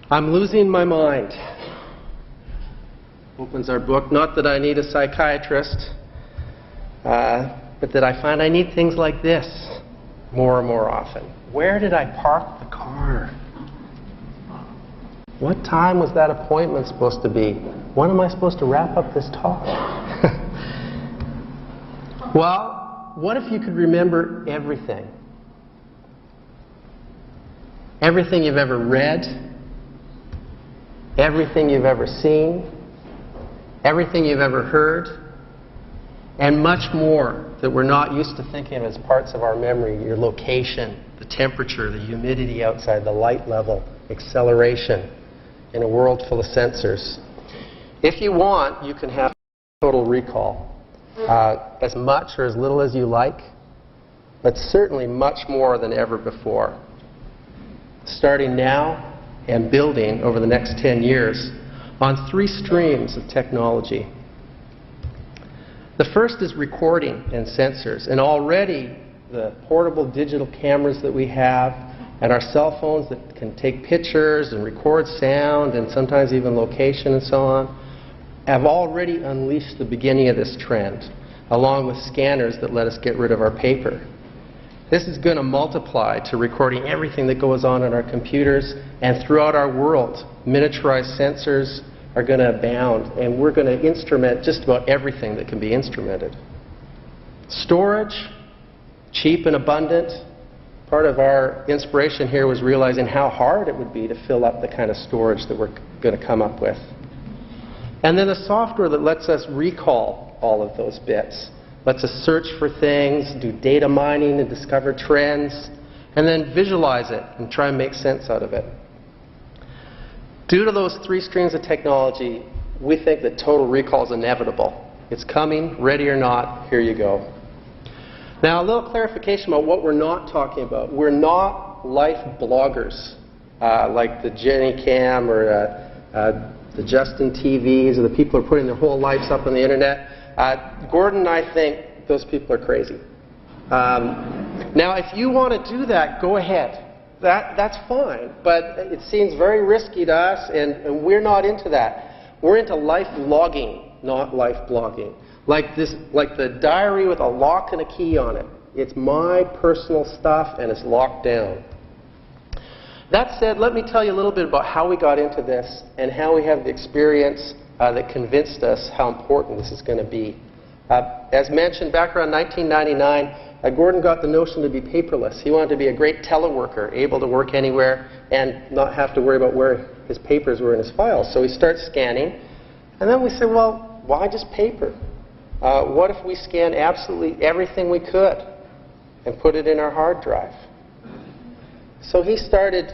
I'm losing my mind. Opens our book. Not that I need a psychiatrist, but that I find I need things like this more and more often. Where did I park the car? What time was that appointment supposed to be? When am I supposed to wrap up this talk? Well, what if you could remember everything? Everything you've ever read, everything you've ever seen, everything you've ever heard, and much more that we're not used to thinking of as parts of our memory. Your location, the temperature, the humidity outside, the light level, acceleration in a world full of sensors. If you want, you can have total recall. As much or as little as you like, but certainly much more than ever before. Starting now and building over the next 10 years on 3 streams of technology. The first is recording and sensors, and already the portable digital cameras that we have and our cell phones that can take pictures and record sound and sometimes even location and so on have already unleashed the beginning of this trend, along with scanners that let us get rid of our paper. This is going to multiply to recording everything that goes on in our computers and throughout our world. Miniaturized sensors are going to abound, and we're going to instrument just about everything that can be instrumented. Storage, cheap and abundant. Part of our inspiration here was realizing how hard it would be to fill up the kind of storage that we're going to come up with. And then the software that lets us recall all of those bits. Lets us search for things, do data mining and discover trends, and then visualize it and try and make sense out of it. Due to those 3 streams of technology, we think that total recall is inevitable. It's coming, ready or not, here you go. Now, a little clarification about what we're not talking about. We're not life bloggers like the Jenny Cam or the Justin TVs, or the people who are putting their whole lives up on the internet. Gordon and I think those people are crazy. Now, if you want to do that, go ahead. That's fine, but it seems very risky to us, and we're not into that. We're into life logging, not life blogging. Like the diary with a lock and a key on it. It's my personal stuff, and it's locked down. That said, let me tell you a little bit about how we got into this and how we have the experience that convinced us how important this is going to be. As mentioned, back around 1999, Gordon got the notion to be paperless. He wanted to be a great teleworker, able to work anywhere and not have to worry about where his papers were in his files. So he starts scanning, and then we said, well, why just paper? What if we scan absolutely everything we could and put it in our hard drive? So he started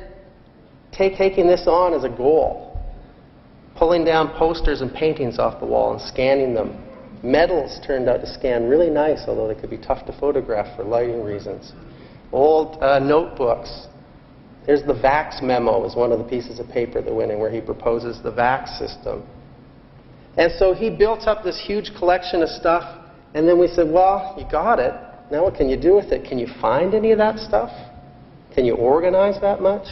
taking this on as a goal, pulling down posters and paintings off the wall and scanning them. Medals turned out to scan really nice, although they could be tough to photograph for lighting reasons. Old notebooks. There's the Vax memo is one of the pieces of paper that went in where he proposes the Vax system. And so he built up this huge collection of stuff, and then we said, well, you got it. Now what can you do with it? Can you find any of that stuff? Can you organize that much?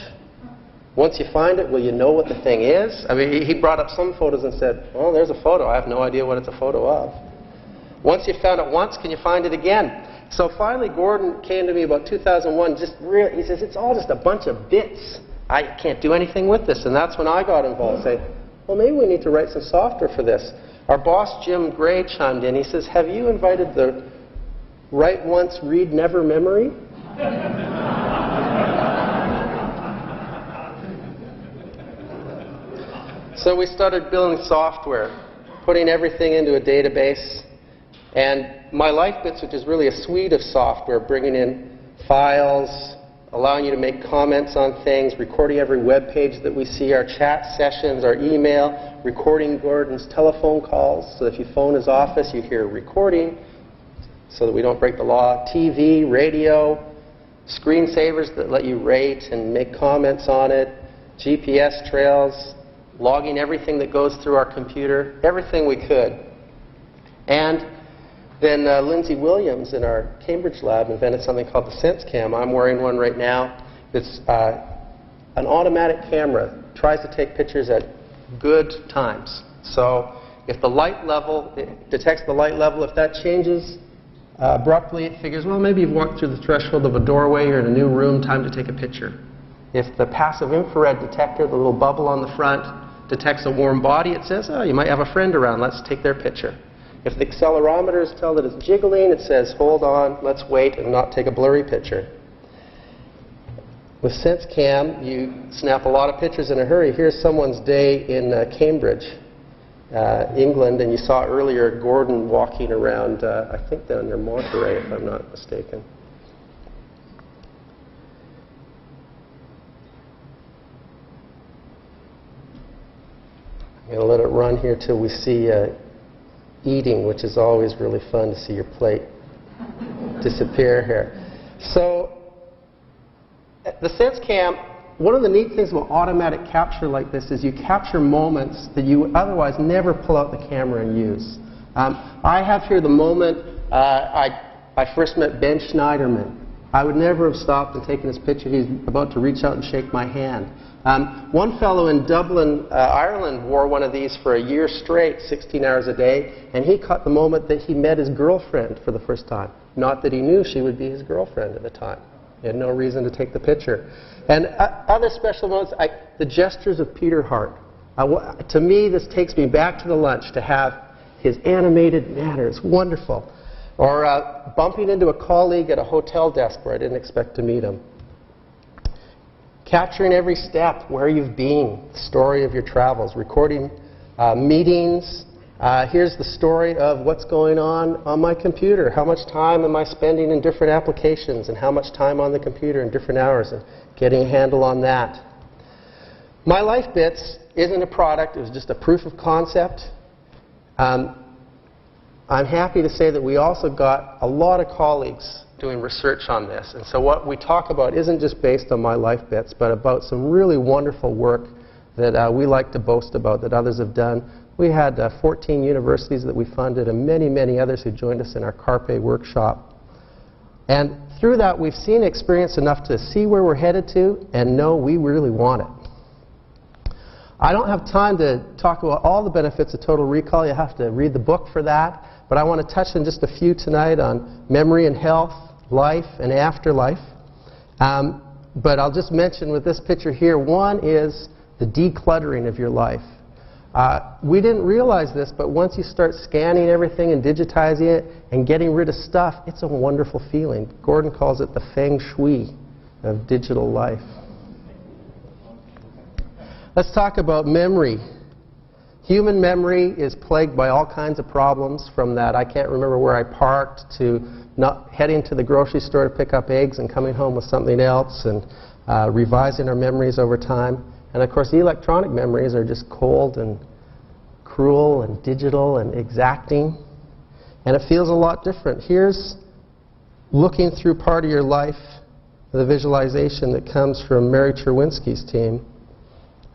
Once you find it, will you know what the thing is? I mean, he brought up some photos and said, oh, there's a photo. I have no idea what it's a photo of. Once you found it once, can you find it again? So finally, Gordon came to me about 2001. He says, it's all just a bunch of bits. I can't do anything with this. And that's when I got involved, saying, well, maybe we need to write some software for this. Our boss, Jim Gray, chimed in. He says, have you invited the write once, read never memory? So we started building software, putting everything into a database. And My Life Bits, which is really a suite of software, bringing in files, allowing you to make comments on things, recording every web page that we see, our chat sessions, our email, recording Gordon's telephone calls, so if you phone his office, you hear a recording, so that we don't break the law. TV, radio, screensavers that let you rate and make comments on it, GPS trails, logging everything that goes through our computer, everything we could. And then Lindsay Williams in our Cambridge lab invented something called the SenseCam. I'm wearing one right now. It's an automatic camera tries to take pictures at good times. So if the light level, it detects the light level, if that changes abruptly, it figures, well, maybe you've walked through the threshold of a doorway, you're in a new room, time to take a picture. If the passive infrared detector, the little bubble on the front, detects a warm body, it says, oh, you might have a friend around, let's take their picture. If the accelerometers tell that it's jiggling, it says, hold on, let's wait and not take a blurry picture. With SenseCam, you snap a lot of pictures in a hurry. Here's someone's day in Cambridge, England, and you saw earlier Gordon walking around, I think down near Monterey, if I'm not mistaken. I'm going to let it run here till we see eating, which is always really fun to see your plate disappear here. So, the SenseCam, one of the neat things about automatic capture like this is you capture moments that you otherwise never pull out the camera and use. I have here the moment I first met Ben Schneiderman. I would never have stopped and taken his picture. He's about to reach out and shake my hand. One fellow in Dublin, Ireland, wore one of these for a year straight, 16 hours a day, and he caught the moment that he met his girlfriend for the first time. Not that he knew she would be his girlfriend at the time. He had no reason to take the picture. And other special moments, the gestures of Peter Hart. To me, this takes me back to the lunch to have his animated manner. It's wonderful. Or bumping into a colleague at a hotel desk where I didn't expect to meet him. Capturing every step, where you've been, the story of your travels, recording meetings. Here's the story of what's going on my computer. How much time am I spending in different applications, and how much time on the computer in different hours, and getting a handle on that. My Life Bits isn't a product, it was just a proof of concept. I'm happy to say that we also got a lot of colleagues doing research on this. And so what we talk about isn't just based on My Life Bits, but about some really wonderful work that we like to boast about that others have done. We had 14 universities that we funded and many, many others who joined us in our Carpe workshop. And through that, we've seen and experienced enough to see where we're headed to and know we really want it. I don't have time to talk about all the benefits of total recall. You have to read the book for that. But I want to touch on just a few tonight on memory and health, life and afterlife. But I'll just mention with this picture here, one is the decluttering of your life. We didn't realize this, but once you start scanning everything and digitizing it and getting rid of stuff, it's a wonderful feeling. Gordon calls it the feng shui of digital life. Let's talk about memory. Human memory is plagued by all kinds of problems, from that I can't remember where I parked to not heading to the grocery store to pick up eggs and coming home with something else, and revising our memories over time. And of course, the electronic memories are just cold and cruel and digital and exacting. And it feels a lot different. Here's looking through part of your life, the visualization that comes from Mary Cherwinski's team,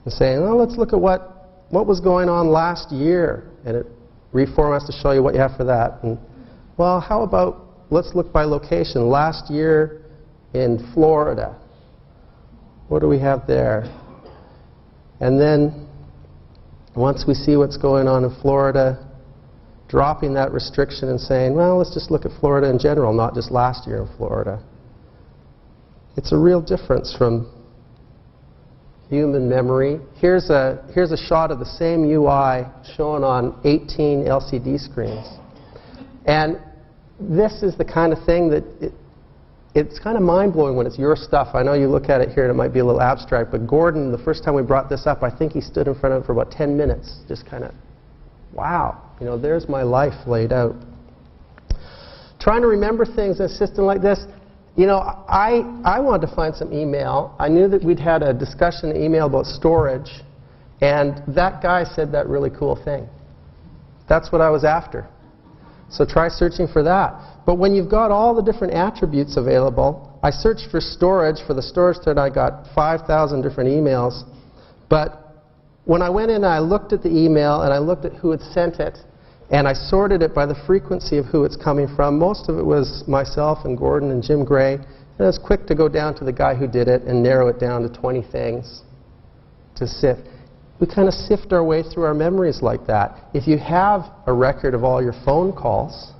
and saying, well, let's look at what was going on last year. And it reformats to show you what you have for that. And, well, how about, let's look by location. Last year in Florida. What do we have there? And then, once we see what's going on in Florida, dropping that restriction and saying, well, let's just look at Florida in general, not just last year in Florida. It's a real difference from human memory. Here's a shot of the same UI shown on 18 LCD screens. And this is the kind of thing that it's kind of mind-blowing when it's your stuff. I know you look at it here and it might be a little abstract, but Gordon, the first time we brought this up, I think he stood in front of it for about 10 minutes, just kind of, wow, you know, there's my life laid out. Trying to remember things in a system like this, you know, I wanted to find some email. I knew that we'd had a discussion in email about storage, and that guy said that really cool thing. That's what I was after. So try searching for that. But when you've got all the different attributes available, I searched for storage. For the storage thread, I got 5,000 different emails. But when I went in and I looked at the email and I looked at who had sent it, and I sorted it by the frequency of who it's coming from, most of it was myself and Gordon and Jim Gray And it's quick to go down to the guy who did it and narrow it down to 20 things to sift. We kind of sift our way through our memories like that. If you have a record of all your phone calls,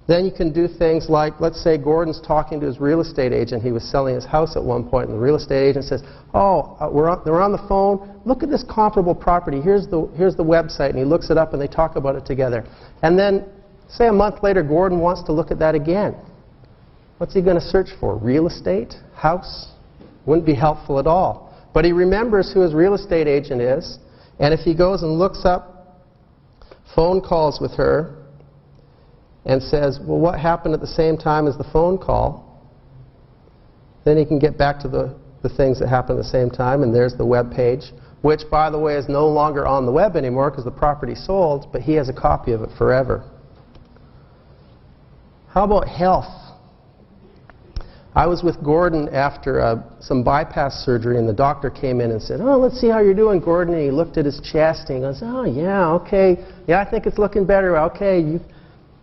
then you can do things like, let's say Gordon's talking to his real estate agent. He was selling his house at one point, and the real estate agent says, oh, they're on the phone. Look at this comparable property. Here's the website. And he looks it up, and they talk about it together. And then, say a month later, Gordon wants to look at that again. What's he going to search for? Real estate? House? Wouldn't be helpful at all. But he remembers who his real estate agent is, and if he goes and looks up phone calls with her and says, well, what happened at the same time as the phone call, then he can get back to the things that happened at the same time, and there's the web page, which, by the way, is no longer on the web anymore because the property's sold, but he has a copy of it forever. How about health? I was with Gordon after some bypass surgery, and the doctor came in and said, oh, let's see how you're doing, Gordon. And he looked at his chest, and he goes, oh, yeah, okay. Yeah, I think it's looking better. Okay, you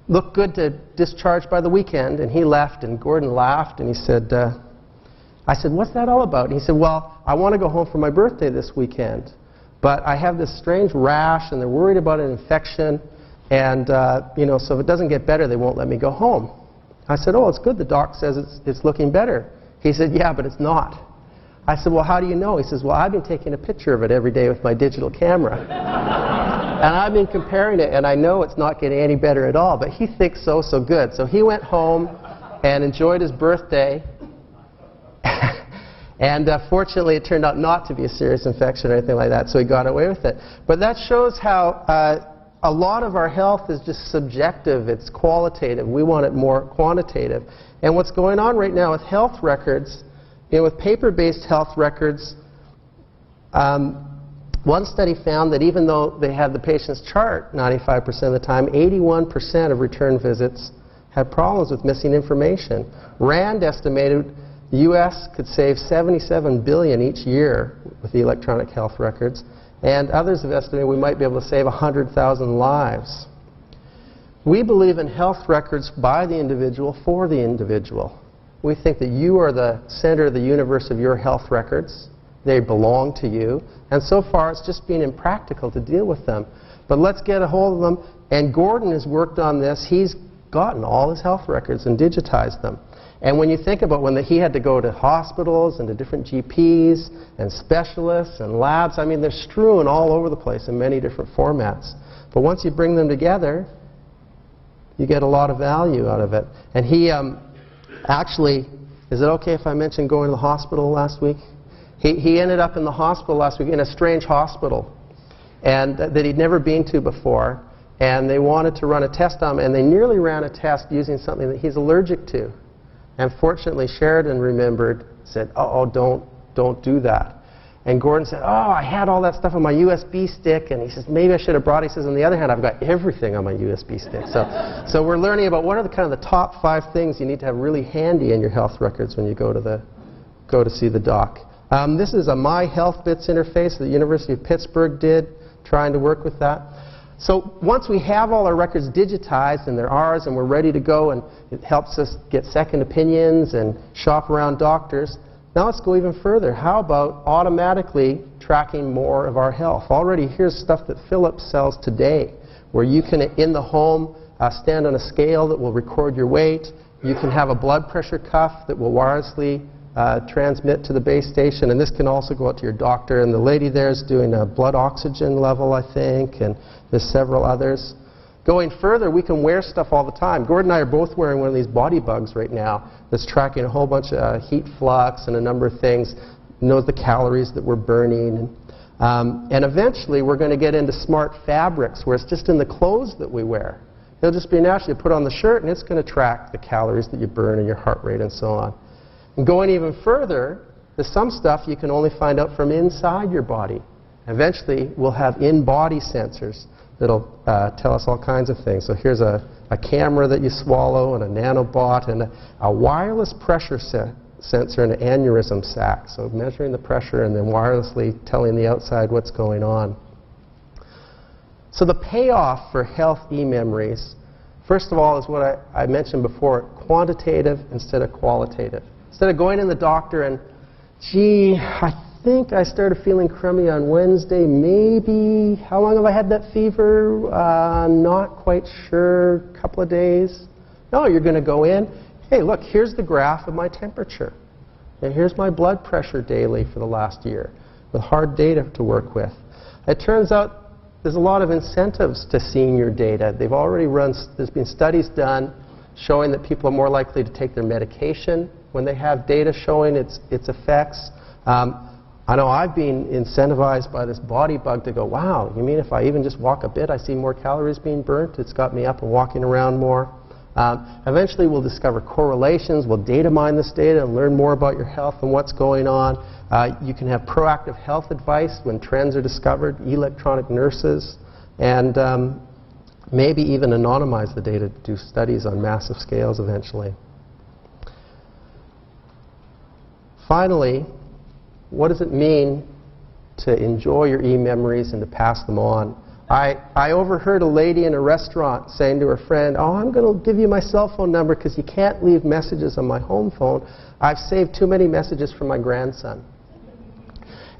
look good to discharge by the weekend. And he left, and Gordon laughed, and he said, I said, what's that all about? And he said, well, I want to go home for my birthday this weekend, but I have this strange rash, and they're worried about an infection, and so if it doesn't get better, they won't let me go home. I said, oh, it's good. The doc says it's looking better. He said, yeah, but it's not. I said, well, how do you know? He says, well, I've been taking a picture of it every day with my digital camera. And I've been comparing it, and I know it's not getting any better at all. But he thinks so good. So he went home and enjoyed his birthday. And fortunately, it turned out not to be a serious infection or anything like that, so he got away with it. But that shows how a lot of our health is just subjective. It's qualitative. We want it more quantitative. And what's going on right now with health records, with paper-based health records, one study found that even though they had the patient's chart 95% of the time, 81% of return visits had problems with missing information. RAND estimated the U.S. could save $77 billion each year with the electronic health records. And others have estimated we might be able to save 100,000 lives. We believe in health records by the individual for the individual. We think that you are the center of the universe of your health records. They belong to you. And so far, it's just been impractical to deal with them. But let's get a hold of them. And Gordon has worked on this. He's gotten all his health records and digitized them. And when you think about when he had to go to hospitals and to different GPs and specialists and labs, I mean, they're strewn all over the place in many different formats. But once you bring them together, you get a lot of value out of it. And he actually, is it okay if I mention going to the hospital last week? He ended up in the hospital last week, in a strange hospital, and that he'd never been to before. And they wanted to run a test on him, and they nearly ran a test using something that he's allergic to. And fortunately, Sheridan remembered, said, uh-oh, don't do that. And Gordon said, oh, I had all that stuff on my USB stick. And he says, maybe I should have brought it. He says, on the other hand, I've got everything on my USB stick. So we're learning about what are the kind of the top 5 things you need to have really handy in your health records when you go to see the doc. This is a My Health Bits interface that the University of Pittsburgh did, trying to work with that. So once we have all our records digitized and they're ours and we're ready to go, and it helps us get second opinions and shop around doctors, now let's go even further. How about automatically tracking more of our health? Already here's stuff that Philips sells today, where you can, in the home, stand on a scale that will record your weight. You can have a blood pressure cuff that will wirelessly transmit to the base station, and this can also go out to your doctor. And the lady there is doing a blood oxygen level, I think, and there's several others. Going further, we can wear stuff all the time. Gordon and I are both wearing one of these body bugs right now that's tracking a whole bunch of heat flux and a number of things, knows the calories that we're burning. And eventually, we're going to get into smart fabrics where it's just in the clothes that we wear. It'll just be naturally put on the shirt, and it's going to track the calories that you burn and your heart rate and so on. And going even further, there's some stuff you can only find out from inside your body. Eventually, we'll have in-body sensors that'll tell us all kinds of things. So here's a camera that you swallow, and a nanobot, and a wireless pressure sensor and an aneurysm sac. So measuring the pressure and then wirelessly telling the outside what's going on. So the payoff for health e-memories, First of all is what I mentioned before, quantitative instead of qualitative. Instead of going in the doctor and, gee, I think I started feeling crummy on Wednesday, maybe. How long have I had that fever? Not quite sure, a couple of days. No, you're going to go in, hey, look, here's the graph of my temperature. And here's my blood pressure daily for the last year, with hard data to work with. It turns out there's a lot of incentives to seeing your data. They've already run, there's been studies done showing that people are more likely to take their medication when they have data showing its effects. I know I've been incentivized by this body bug to go, wow, you mean if I even just walk a bit, I see more calories being burnt? It's got me up and walking around more. Eventually we'll discover correlations, we'll data mine this data and learn more about your health and what's going on. You can have proactive health advice when trends are discovered, electronic nurses, and maybe even anonymize the data to do studies on massive scales eventually. Finally, what does it mean to enjoy your e-memories and to pass them on? I overheard a lady in a restaurant saying to her friend, oh, I'm going to give you my cell phone number because you can't leave messages on my home phone. I've saved too many messages from my grandson.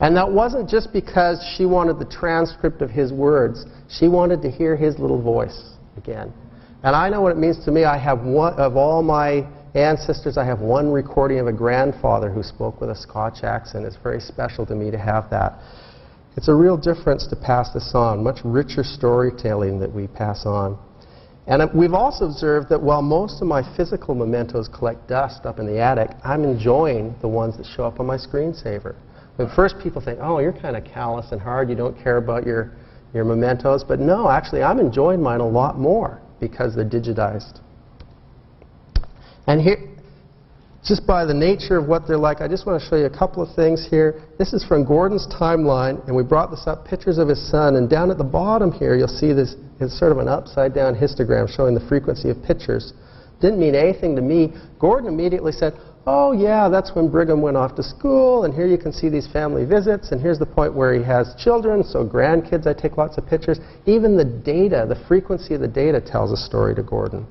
And that wasn't just because she wanted the transcript of his words. She wanted to hear his little voice again. And I know what it means to me. I have one, of all my ancestors, I have one recording of a grandfather who spoke with a Scotch accent. It's very special to me to have that. It's a real difference to pass this on, much richer storytelling that we pass on. And we've also observed that while most of my physical mementos collect dust up in the attic, I'm enjoying the ones that show up on my screensaver. At first people think, oh, you're kind of callous and hard, you don't care about your mementos. But no, actually, I'm enjoying mine a lot more because they're digitized. And here, just by the nature of what they're like, I just want to show you a couple of things here. This is from Gordon's timeline, and we brought this up, pictures of his son. And down at the bottom here, you'll see this is sort of an upside-down histogram showing the frequency of pictures. Didn't mean anything to me. Gordon immediately said, oh, yeah, that's when Brigham went off to school, and here you can see these family visits, and here's the point where he has children, so grandkids, I take lots of pictures. Even the data, the frequency of the data tells a story to Gordon.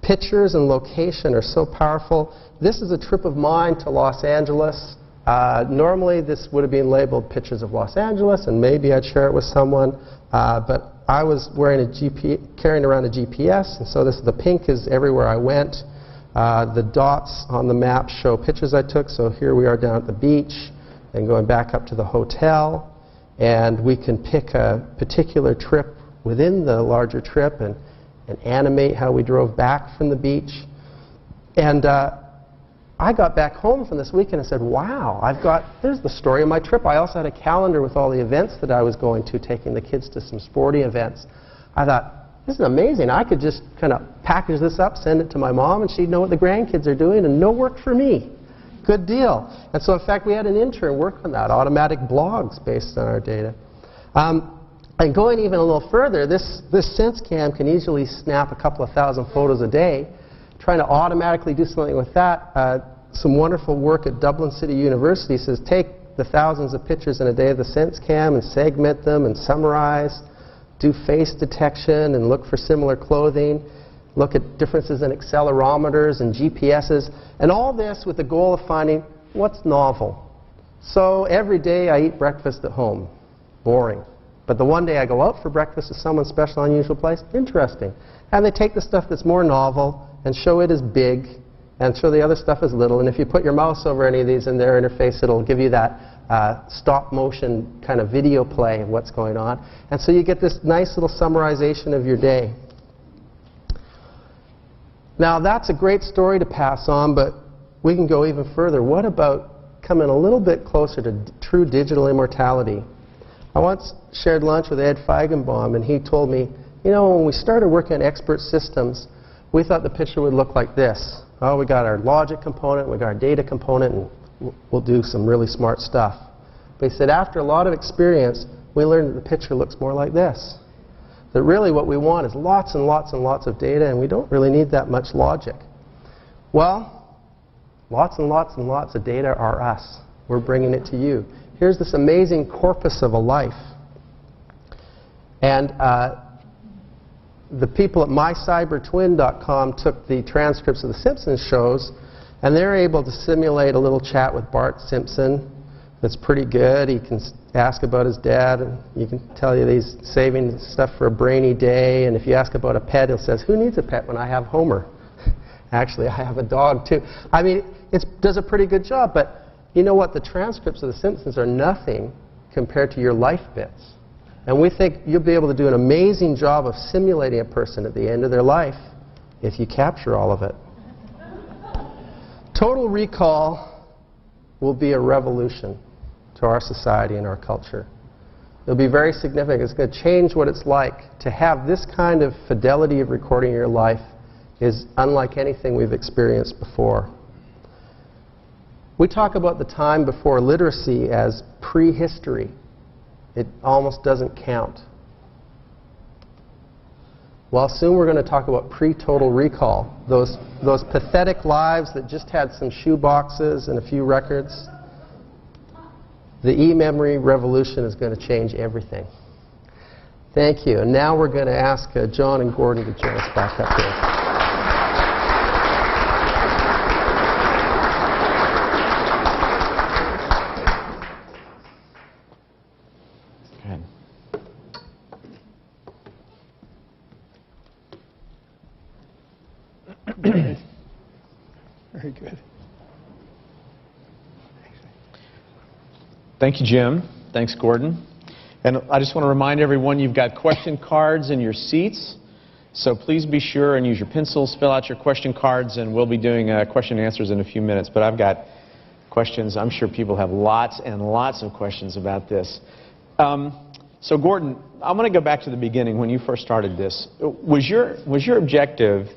Pictures and location are so powerful. This is a trip of mine to Los Angeles. Normally this would have been labeled pictures of Los Angeles, and maybe I'd share it with someone, but I was wearing carrying around a GPS, and so the pink is everywhere I went. The dots on the map show pictures I took, so here we are down at the beach and going back up to the hotel, and we can pick a particular trip within the larger trip and animate how we drove back from the beach. And I got back home from this weekend and said, wow, there's the story of my trip. I also had a calendar with all the events that I was going to, taking the kids to some sporting events. I thought, this is amazing. I could just kind of package this up, send it to my mom, and she'd know what the grandkids are doing, and no work for me. Good deal. And so, in fact, we had an intern work on that, automatic blogs based on our data. And going even a little further, this SenseCam can easily snap a couple of thousand photos a day. Trying to automatically do something with that, some wonderful work at Dublin City University says take the thousands of pictures in a day of the SenseCam and segment them and summarize, do face detection and look for similar clothing, look at differences in accelerometers and GPSs, and all this with the goal of finding what's novel. So every day I eat breakfast at home. Boring. But the one day I go out for breakfast to someone's special, unusual place, interesting. And they take the stuff that's more novel and show it as big and show the other stuff as little. And if you put your mouse over any of these in their interface, it'll give you that stop motion kind of video play of what's going on. And so you get this nice little summarization of your day. Now that's a great story to pass on, but we can go even further. What about coming a little bit closer to true digital immortality? I once shared lunch with Ed Feigenbaum, and he told me, you know, when we started working on expert systems, we thought the picture would look like this. Oh, we got our logic component, we got our data component, and we'll do some really smart stuff. But he said after a lot of experience, we learned that the picture looks more like this. That really what we want is lots and lots and lots of data, and we don't really need that much logic. Well, lots and lots and lots of data are us. We're bringing it to you. Here's this amazing corpus of a life. And the people at mycybertwin.com took the transcripts of the Simpsons shows, and they're able to simulate a little chat with Bart Simpson that's pretty good. He can ask about his dad, and you can tell you that he's saving stuff for a brainy day. And if you ask about a pet, he'll say, "Who needs a pet when I have Homer?" Actually, I have a dog too. I mean, it does a pretty good job, but you know what? The transcripts of the Simpsons are nothing compared to your life bits. And we think you'll be able to do an amazing job of simulating a person at the end of their life if you capture all of it. Total recall will be a revolution to our society and our culture. It'll be very significant. It's going to change what it's like to have this kind of fidelity of recording your life. Is unlike anything we've experienced before. We talk about the time before literacy as prehistory. It almost doesn't count. Well, soon we're going to talk about pre-total recall. Those pathetic lives that just had some shoe boxes and a few records. The e-memory revolution is going to change everything. Thank you. And now we're going to ask John and Gordon to join us back up here. Very good. Thank you, Jim. Thanks, Gordon. And I just want to remind everyone you've got question cards in your seats. So please be sure and use your pencils, fill out your question cards, and we'll be doing question and answers in a few minutes. But I've got questions. I'm sure people have lots and lots of questions about this. So Gordon, I'm going to go back to the beginning when you first started this. Was your objective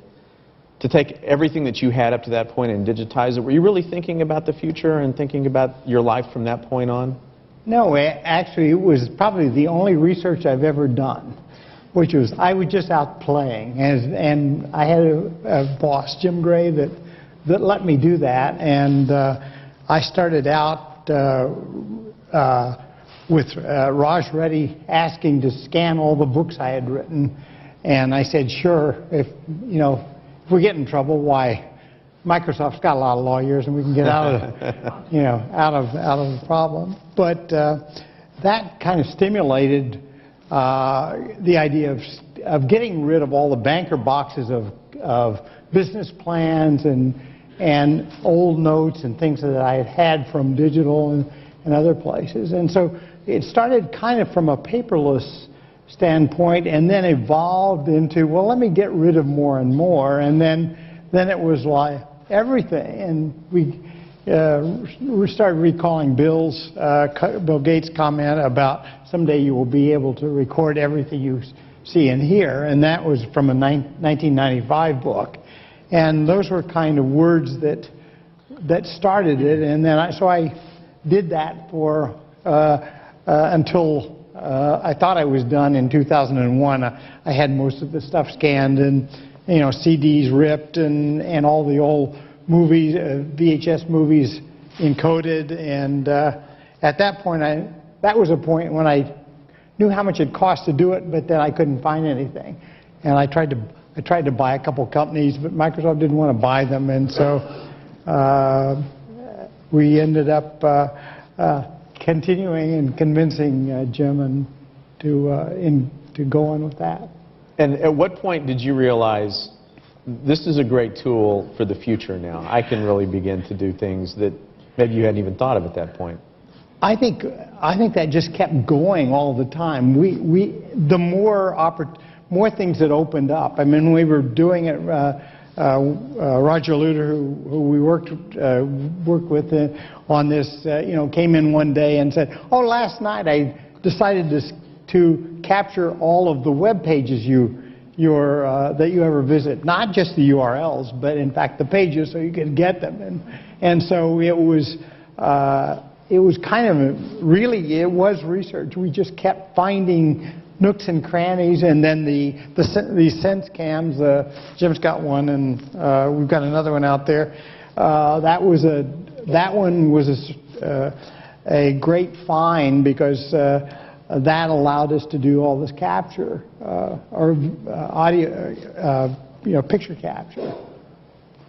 to take everything that you had up to that point and digitize it? Were you really thinking about the future and thinking about your life from that point on? No, actually, it was probably the only research I've ever done, which was I was just out playing, and I had a boss, Jim Gray, that let me do that, and I started out with Raj Reddy asking to scan all the books I had written, and I said, sure, if we get in trouble, why? Microsoft's got a lot of lawyers, and we can get out of, out of the problem. But that kind of stimulated the idea of getting rid of all the banker boxes of business plans and old notes and things that I had had from digital and other places. And so it started kind of from a paperless standpoint, and then evolved into, well, let me get rid of more and more, and then it was like everything, and we started recalling Bill Gates' comment about someday you will be able to record everything you see and hear, and that was from a 1995 book, and those were kind of words that started it, and then so I did that for until I thought I was done in 2001. I had most of the stuff scanned and CDs ripped and all the old movies, VHS movies encoded. And at that point, that was a point when I knew how much it cost to do it, but then I couldn't find anything. And I tried to buy a couple companies, but Microsoft didn't want to buy them, and so we ended up continuing and convincing Jim and to go on with that. And at what point did you realize this is a great tool for the future now? I can really begin to do things that maybe you hadn't even thought of at that point. I think that just kept going all the time. The more things that opened up. I mean, we were doing it. Roger Luder, who we worked with on this, came in one day and said, "Oh, last night I decided to capture all of the web pages that you ever visit, not just the URLs, but in fact the pages, so you could get them." And so it was kind of really research. We just kept finding nooks and crannies, and then these sense cams. Jim's got one, and we've got another one out there. That one was a great find because that allowed us to do all this capture, or audio, picture capture.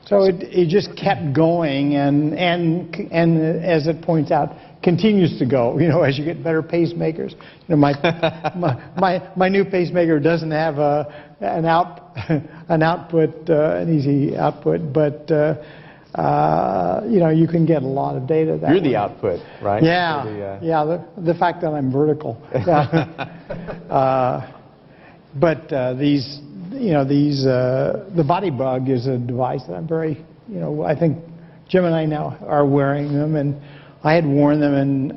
So it just kept going, and as it points out, continues to go. As you get better pacemakers. My new pacemaker doesn't have an output, an easy output, but you can get a lot of data that You're way. The output, right? Yeah. The fact that I'm vertical. Yeah. But the body bug is a device that I'm very, I think Jim and I now are wearing them, and I had worn them in,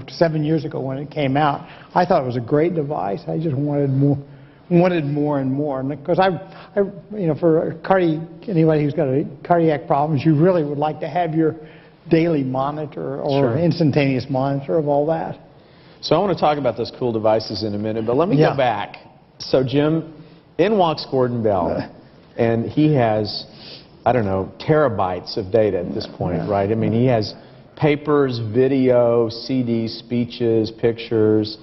7 years ago when it came out. I thought it was a great device. I just wanted more and more. And because for anybody who's got cardiac problems, you really would like to have your daily monitor or instantaneous monitor of all that. So I want to talk about those cool devices in a minute, but let me go back. So Jim, in walks Gordon Bell, and he has, I don't know, terabytes of data at this point, right? I mean, he has papers, video, CDs, speeches, pictures,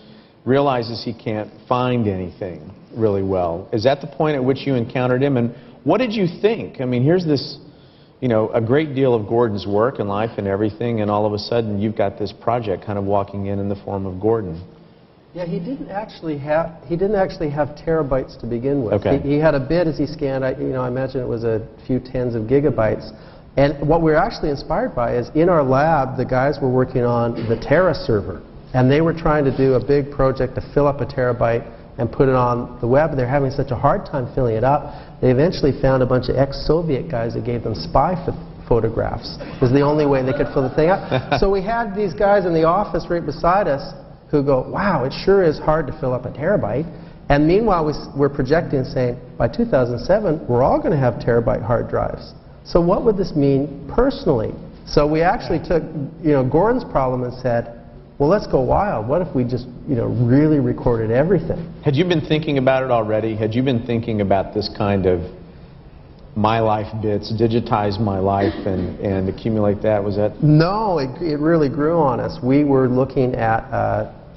realizes he can't find anything really well. Is that the point at which you encountered him? And what did you think? I mean, here's this, a great deal of Gordon's work and life and everything, and all of a sudden you've got this project kind of walking in the form of Gordon. Yeah, he didn't actually have terabytes to begin with. Okay. He had a bit as he scanned. I imagine it was a few tens of gigabytes. And what we're actually inspired by is in our lab, the guys were working on the Terra server, and they were trying to do a big project to fill up a terabyte and put it on the web. They're having such a hard time filling it up. They eventually found a bunch of ex-Soviet guys that gave them spy photographs. It was the only way they could fill the thing up. So we had these guys in the office right beside us who go, wow, it sure is hard to fill up a terabyte. And meanwhile, we're projecting and saying, by 2007, we're all going to have terabyte hard drives. So what would this mean personally? So we actually took, Gordon's problem and said, well, let's go wild. What if we just, really recorded everything? Had you been thinking about it already? Had you been thinking about this kind of my life bits, digitize my life and accumulate that? Was that? No, it really grew on us. We were looking at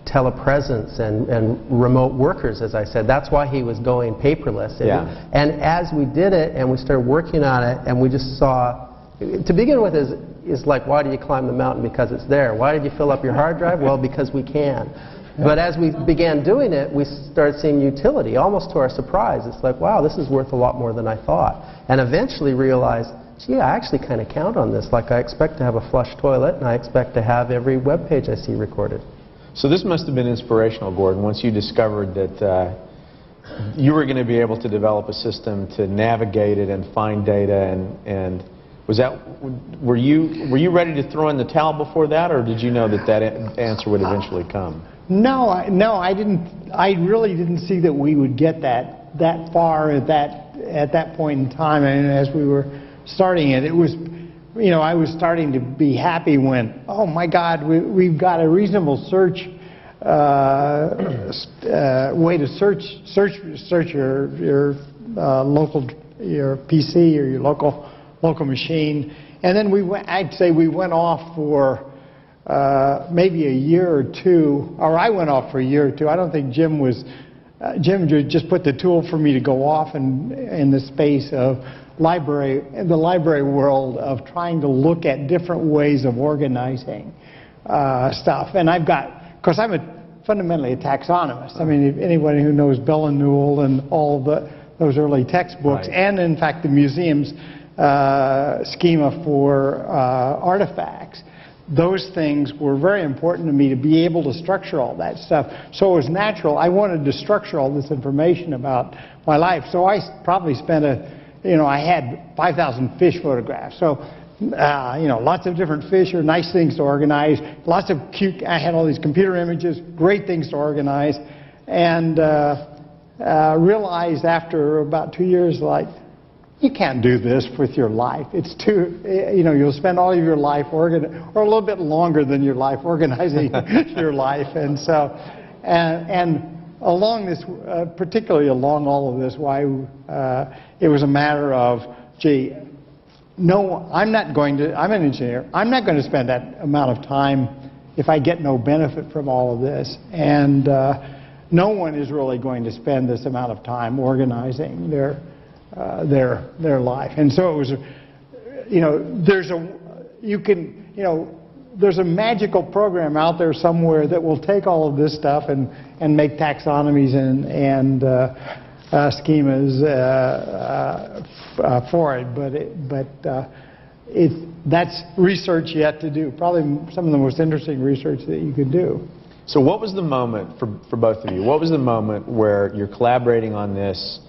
telepresence and remote workers, as I said. That's why he was going paperless. And as we did it and we started working on it, and we just saw, to begin with is like, why do you climb the mountain? Because it's there. Why did you fill up your hard drive? Well, because we can. But as we began doing it, we started seeing utility, almost to our surprise. It's like, wow, this is worth a lot more than I thought. And eventually realized, gee, I actually kind of count on this. Like, I expect to have a flush toilet, and I expect to have every web page I see recorded. So this must have been inspirational, Gordon, once you discovered that you were going to be able to develop a system to navigate it and find data. And were you ready to throw in the towel before that, or did you know that answer would eventually come? No, I didn't. I really didn't see that we would get that far at that point in time. And as we were starting it, it was, I was starting to be happy when, oh my God, we've got a reasonable search way to search your local, your PC or your local machine. And then I'd say we went off for maybe a year or two, or I went off for a year or two. I don't think Jim just put the tool for me to go off in the space of the library world of trying to look at different ways of organizing stuff. And because I'm fundamentally a taxonomist. I mean, if anybody who knows Bell and Newell and all those early textbooks, and in fact the museum's schema for artifacts, those things were very important to me to be able to structure all that stuff. So it was natural. I wanted to structure all this information about my life. So I probably spent I had 5,000 fish photographs. So, lots of different fish are nice things to organize. Lots of I had all these computer images, great things to organize. And realized after about 2 years, like, you can't do this with your life. It's too, you'll spend all of your life or a little bit longer than your life organizing your life. And so, and along this, particularly along all of this, why it was a matter of, gee, no, I'm an engineer. I'm not going to spend that amount of time, if I get no benefit from all of this? And no one is really going to spend this amount of time organizing their life. And so it was, there's a magical program out there somewhere that will take all of this stuff and make taxonomies and schemas for it, but that's research yet to do. Probably some of the most interesting research that you could do. So what was the moment for both of you? What was the moment where you're collaborating on this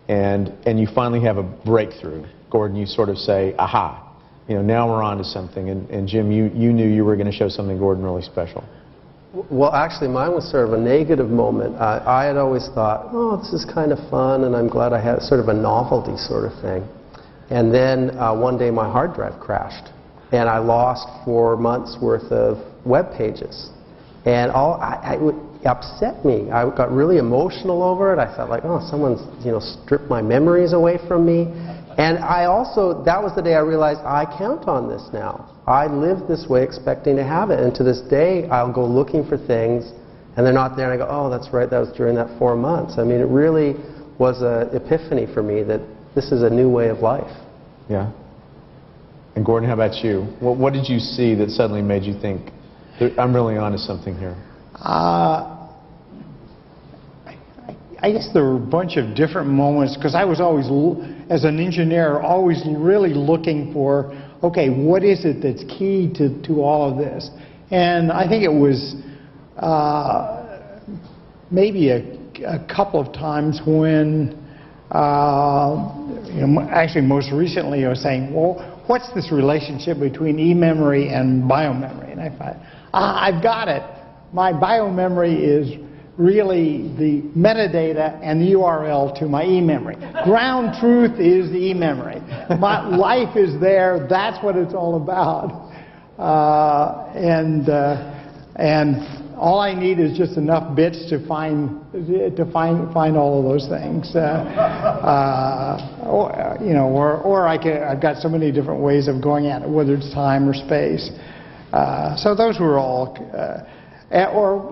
and you finally have a breakthrough? Gordon, you sort of say, aha, now we're on to something. And Jim, you knew you were going to show something, Gordon, really special. Well, actually, mine was sort of a negative moment. I had always thought, oh, this is kind of fun, and I'm glad I had sort of a novelty sort of thing. And then one day my hard drive crashed, and I lost 4 months' worth of web pages. And it upset me. I got really emotional over it. I felt like, oh, someone's stripped my memories away from me. And that was the day I realized I count on this now. I live this way expecting to have it. And to this day, I'll go looking for things, and they're not there, and I go, oh, that's right, that was during that 4 months. I mean, it really was an epiphany for me that this is a new way of life. Yeah. And Gordon, how about you? What did you see that suddenly made you think, I'm really onto something here? I guess there were a bunch of different moments, because I was always, as an engineer, always really looking for, okay, what is it that's key to all of this? And I think it was maybe a couple of times when, actually most recently I was saying, well, what's this relationship between e-memory and biomemory? And I thought, I've got it. My biomemory is really the metadata and the URL to my e-memory. Ground truth is the e-memory. My life is there. That's what it's all about. And all I need is just enough bits to find all of those things. I've got so many different ways of going at it, whether it's time or space. So those were all. Or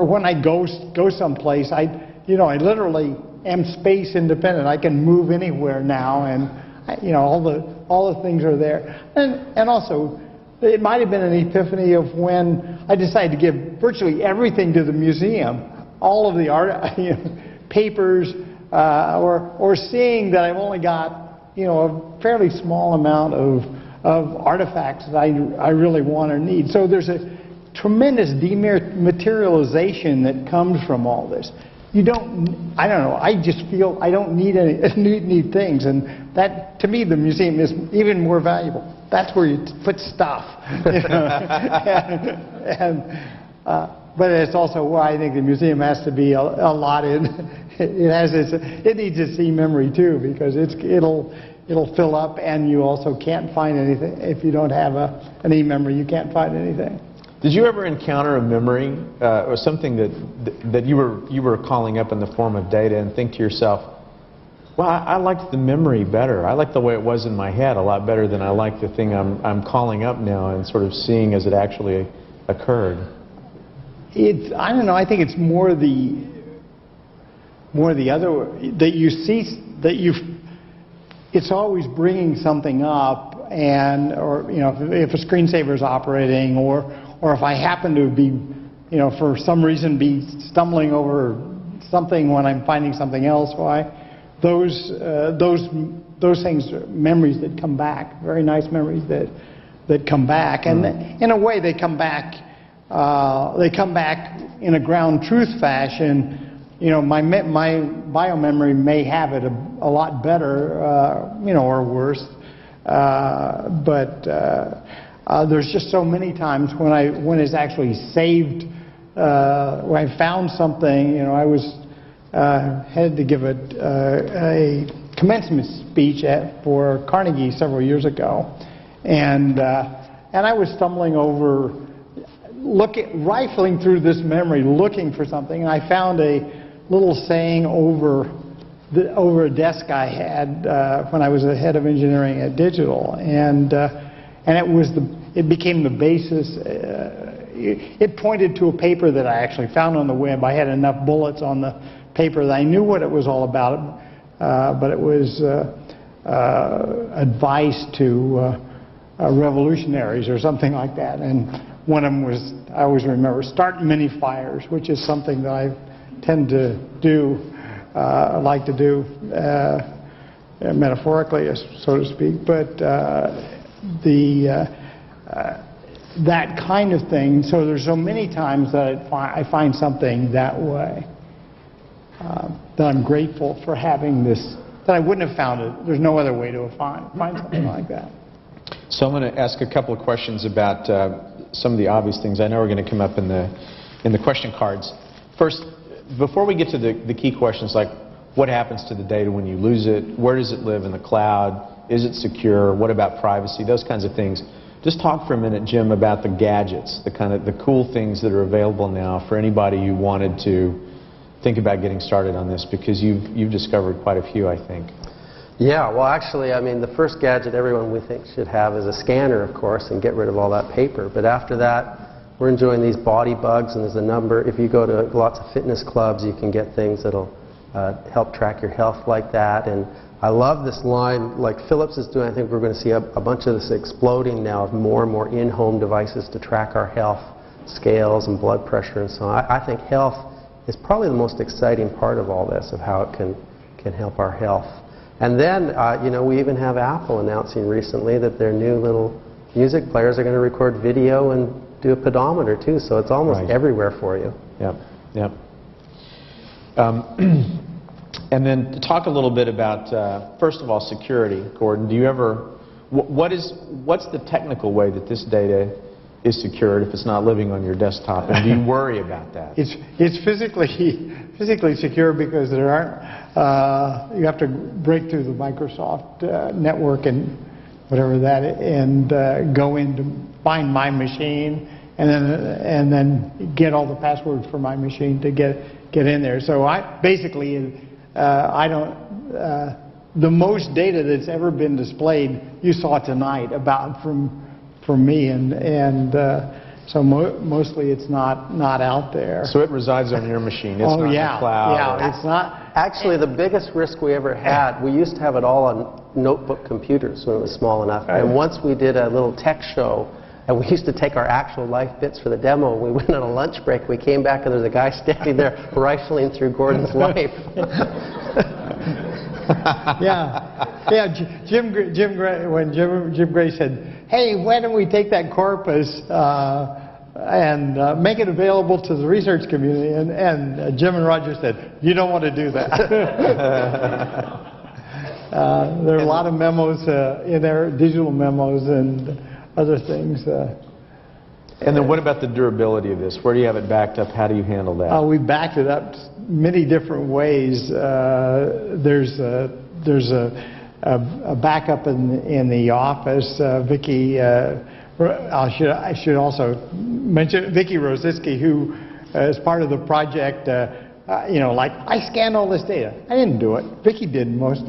when I go someplace, I literally am space independent. I can move anywhere now, and all the things are there. And also, it might have been an epiphany of when I decided to give virtually everything to the museum, all of the art, papers, or seeing that I've only got a fairly small amount of artifacts that I really want or need. So there's a tremendous dematerialization that comes from all this. I don't know, I just feel I don't need need things, and that, to me, the museum is even more valuable. That's where you put stuff. But it's also why I think the museum has to be allotted. It needs its e-memory too, because it'll fill up, and you also can't find anything. If you don't have an e-memory, you can't find anything. Did you ever encounter a memory or something that you were calling up in the form of data and think to yourself, well, I liked the memory better. I like the way it was in my head a lot better than I like the thing I'm calling up now and sort of seeing as it actually occurred? I don't know. I think it's more the other that you see that it's always bringing something up, or if a screensaver is operating, or if I happen to be, for some reason be stumbling over something when I'm finding something else, those things are memories that come back, very nice memories that come back, and in a way they come back in a ground truth fashion. My biomemory may have it a lot better, or worse, but there's just so many times when it's actually saved, when I found something. I was had to give a commencement speech for Carnegie several years ago, and I was stumbling over, rifling through this memory, looking for something, and I found a little saying over a desk I had when I was the head of engineering at Digital, and it was it became the basis. It pointed to a paper that I actually found on the web. I had enough bullets on the paper that I knew what it was all about, but it was advice to revolutionaries or something like that. And one of them was, I always remember, start many fires, which is something that I tend to do, like to do metaphorically, so to speak. But that kind of thing, so there's so many times that I find something that way, that I'm grateful for having this, that I wouldn't have found it. There's no other way to find something like that. So I'm going to ask a couple of questions about some of the obvious things I know are going to come up in the question cards. First, before we get to the key questions like what happens to the data when you lose it, where does it live in the cloud, is it secure, what about privacy, those kinds of things. Just talk for a minute, Jim, about the gadgets, the cool things that are available now for anybody who wanted to think about getting started on this, because you've discovered quite a few, I think. Yeah, well, actually, I mean, the first gadget everyone we think should have is a scanner, of course, and get rid of all that paper. But after that, we're enjoying these body bugs, and there's a number. If you go to lots of fitness clubs, you can get things that'll help track your health like that. And I love this line, like Philips is doing. I think we're going to see a bunch of this exploding now of more and more in-home devices to track our health, scales and blood pressure and so on. I think health is probably the most exciting part of all this, of how it can help our health. And then, you know, we even have Apple announcing recently that their new little music players are going to record video and do a pedometer too, so it's almost everywhere for you. Yep, yep. And then talk a little bit about, first of all, security, Gordon. Do you ever, what's the technical way that this data is secured if it's not living on your desktop, and do you worry about that? It's physically secure because there aren't, you have to break through the Microsoft network and whatever that, and go in to find my machine, and then get all the passwords for my machine to get in there. So I basically, I don't, the most data that's ever been displayed, you saw tonight about from me, and so mostly it's not out there. So it resides on your machine. It's not in the cloud. Yeah, it's not. Actually, the biggest risk we ever had, we used to have it all on notebook computers when it was small enough. Right. And once we did a little tech show, and we used to take our actual life bits for the demo. We went on a lunch break. We came back, and there's a guy standing there rifling through Gordon's life. Yeah. Jim Gray, when Jim Gray said, "Hey, why don't we take that corpus and make it available to the research community?" And Jim and Roger said, "You don't want to do that." There are a lot of memos in there, digital memos and other things. And then what about the durability of this? Where do you have it backed up? How do you handle that? We backed it up many different ways. There's a backup in the office. Vicki, I should also mention Vicki Rositsky, who is part of the project. You know, like, I scanned all this data. I didn't do it. Vicki did most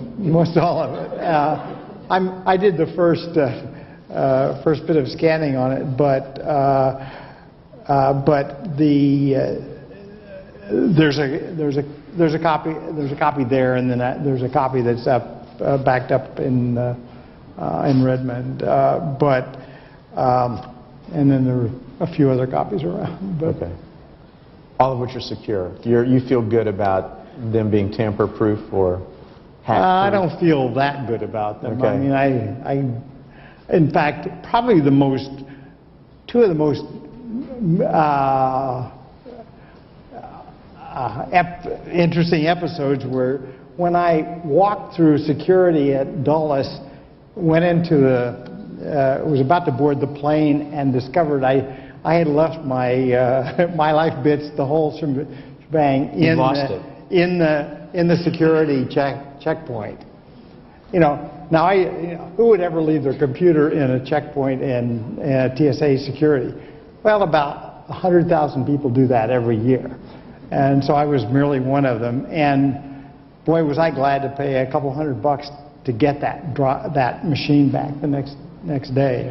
all of it. I did the first bit of scanning on it, but there's a copy there, and then there's a copy that's backed up in Redmond, and then there are a few other copies around. But okay. All of which are secure. You feel good about them being tamper-proof or hack-proof? I don't feel that good about them. Okay. I mean, in fact, probably two of the most interesting episodes were when I walked through security at Dulles, went into was about to board the plane, and discovered I had left my my life bits, the whole shebang, in the security checkpoint. You know, now who would ever leave their computer in a checkpoint in TSA security? Well, about 100,000 people do that every year, and so I was merely one of them. And boy, was I glad to pay a couple $100 to get that machine back the next day.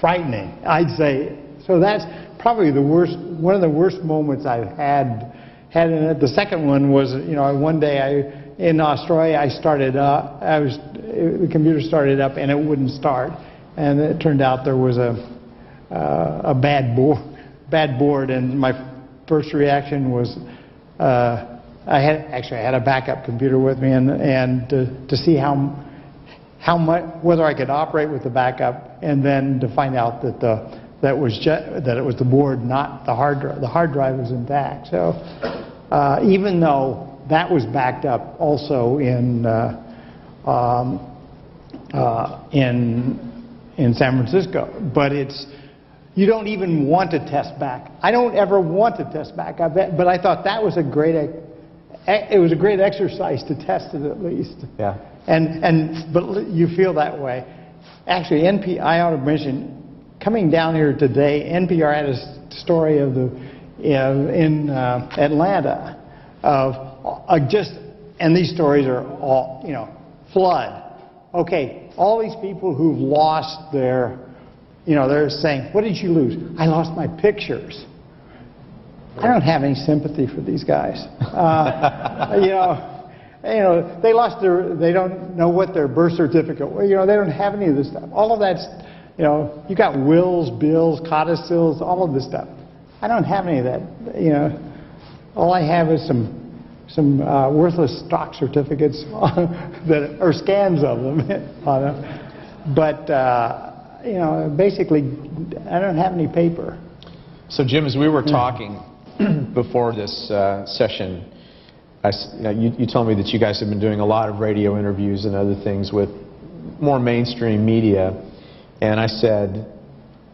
frightening, I'd say. So that's probably the worst, one of the worst moments I've had in it. The second one was, one day in Australia, the computer started up and it wouldn't start, and it turned out there was a bad board, and my first reaction was I had a backup computer with me, and to see how much, whether I could operate with the backup, and then to find out that that it was the board, not the hard drive. The hard drive was intact. So even though that was backed up also in San Francisco, but you don't even want to test back. I don't ever want to test back. But I thought that was a great exercise to test it at least. Yeah. But you feel that way. Actually, I ought to mention, coming down here today, NPR had a story of in Atlanta of and these stories are all, flood. Okay, all these people who've lost their, they're saying, what did you lose? I lost my pictures. I don't have any sympathy for these guys. They lost they don't know what their birth certificate, they don't have any of this stuff. All of that's, you got wills, bills, codicils, all of this stuff. I don't have any of that, All I have is some worthless stock certificates that are scans of them. But, basically, I don't have any paper. So, Jim, as we were talking before this session, you told me that you guys have been doing a lot of radio interviews and other things with more mainstream media, and I said,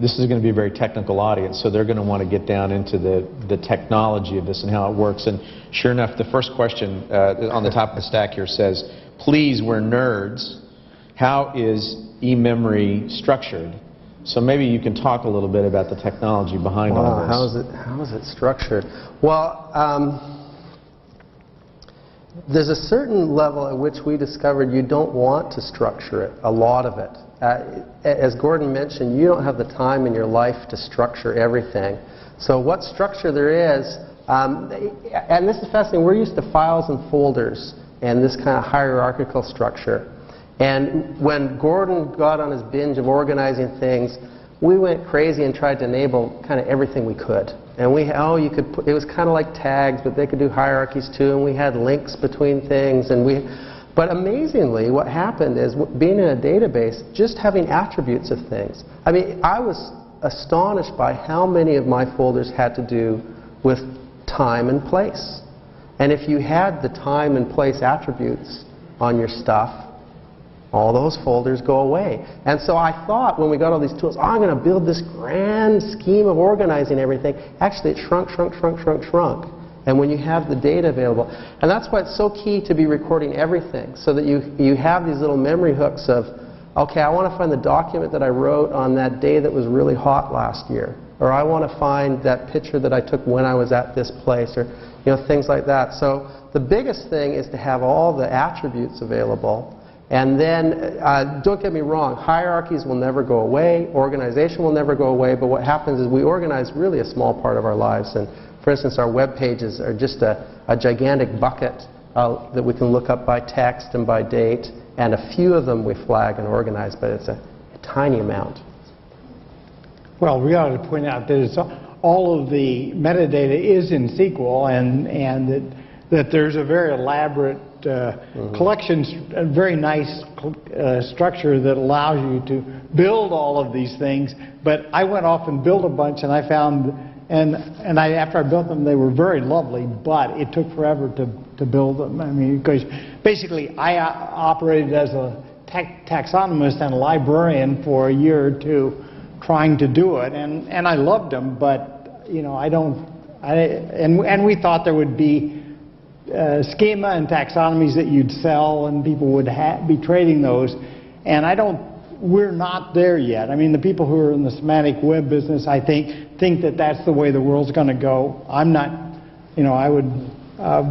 this is going to be a very technical audience, so they're going to want to get down into the technology of this and how it works. And sure enough, the first question on the top of the stack here says, please, we're nerds. How is e-memory structured? So maybe you can talk a little bit about the technology behind all this. How is it structured? Well, there's a certain level at which we discovered you don't want to structure it, a lot of it. As Gordon mentioned, you don't have the time in your life to structure everything. So what structure there is, and this is fascinating, we're used to files and folders and this kind of hierarchical structure. And when Gordon got on his binge of organizing things, we went crazy and tried to enable kind of everything we could. And it was kind of like tags, but they could do hierarchies too, and we had links between things, but amazingly, what happened is, being in a database, just having attributes of things. I mean, I was astonished by how many of my folders had to do with time and place. And if you had the time and place attributes on your stuff, all those folders go away. And so I thought, when we got all these tools, I'm going to build this grand scheme of organizing everything. Actually, it shrunk. And when you have the data available, and that's why it's so key to be recording everything, so that you have these little memory hooks of, okay, I want to find the document that I wrote on that day that was really hot last year, or I want to find that picture that I took when I was at this place, or things like that. So the biggest thing is to have all the attributes available. And then, don't get me wrong, hierarchies will never go away, organization will never go away, but what happens is we organize really a small part of our lives. And for instance, our web pages are just a gigantic bucket that we can look up by text and by date, and a few of them we flag and organize, but it's a tiny amount. Well, we ought to point out that all of the metadata is in SQL, and that there's a very elaborate collection, a very nice structure that allows you to build all of these things. But I went off and built a bunch, and I found, after I built them, they were very lovely, but it took forever to build them. I mean, because basically I operated as a taxonomist and a librarian for a year or two, trying to do it, and I loved them, but and we thought there would be schema and taxonomies that you'd sell, and people would be trading those, and we're not there yet. I mean, the people who are in the semantic web business, I think that that's the way the world's going to go. I'm not, I would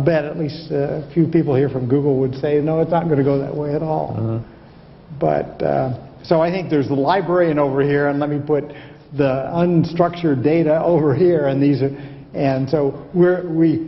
bet at least a few people here from Google would say, no, it's not going to go that way at all. But So I think there's the librarian over here, and let me put the unstructured data over here, and these are, and so we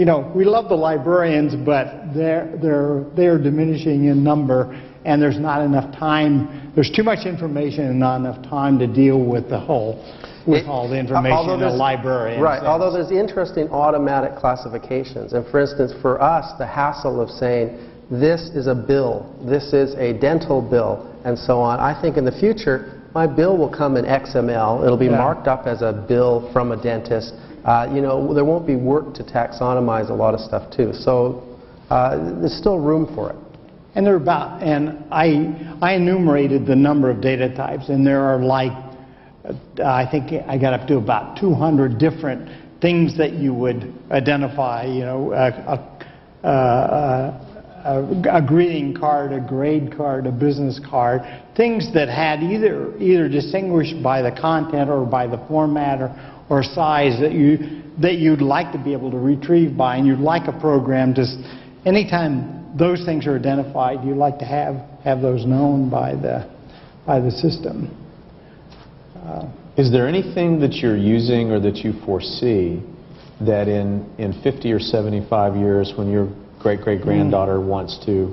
love the librarians, but they're diminishing in number, and there's not enough time. There's too much information and not enough time to deal with all the information in the library. Right. Although there's interesting automatic classifications, and for instance, for us, the hassle of saying this is a bill, this is a dental bill, and so on. I think in the future, my bill will come in XML. It'll be marked up as a bill from a dentist. There won't be work to taxonomize a lot of stuff too. So there's still room for it. And I enumerated the number of data types, and there are I think I got up to about 200 different things that you would identify. A greeting card, a grade card, a business card, things that had either distinguished by the content or by the format or size that you'd like to be able to retrieve by, and you'd like a program to, anytime those things are identified, you'd like to have those known by the system. Is there anything that you're using or that you foresee that in 50 or 75 years, when your great-great-granddaughter wants to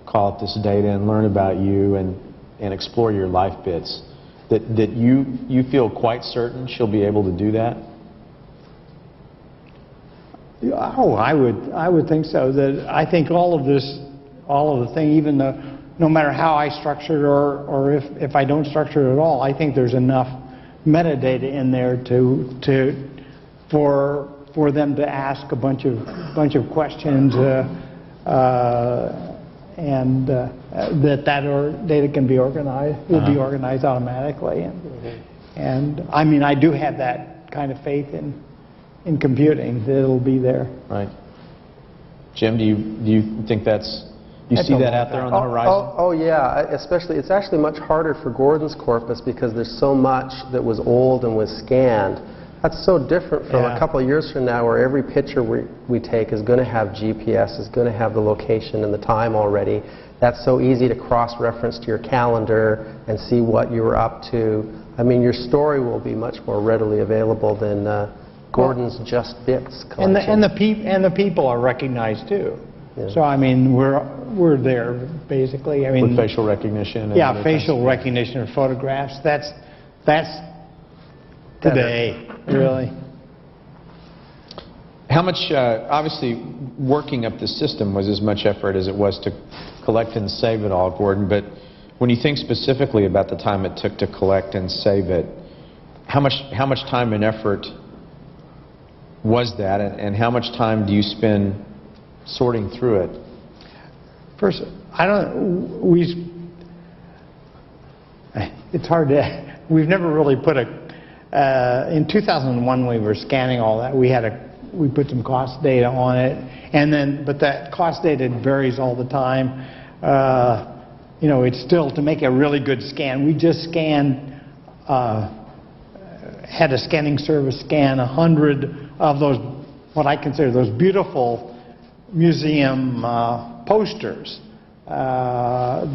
call up this data and learn about you and explore your life bits, that you feel quite certain she'll be able to do that? Oh, I would think so. That I think all of the thing, even no matter how I structure it or if I don't structure it at all, I think there's enough metadata in there for them to ask a bunch of questions, and that data can be organized, will be organized automatically. And I mean, I do have that kind of faith in computing that it'll be there. Right. Jim, do you think you see that out there on the horizon? Oh yeah, especially, it's actually much harder for Gordon's corpus because there's so much that was old and was scanned. That's so different from a couple of years from now, where every picture we take is going to have GPS, is going to have the location and the time already. That's so easy to cross-reference to your calendar and see what you were up to. I mean, your story will be much more readily available than Gordon's Just Bits collection. And the people are recognized too. Yeah. So I mean, we're there basically. I mean, with facial recognition. And facial recognition of photographs. That's today, really. How much, obviously, working up the system was as much effort as it was to collect and save it all, Gordon, but when you think specifically about the time it took to collect and save it, how much time and effort was that, and how much time do you spend sorting through it? First, it's hard to, we've never really put in 2001 we were scanning all that, we put some cost data on it, but that cost data varies all the time. It's still, to make a really good scan, we just scanned, had a scanning service scan 100 of those, what I consider those beautiful museum posters. The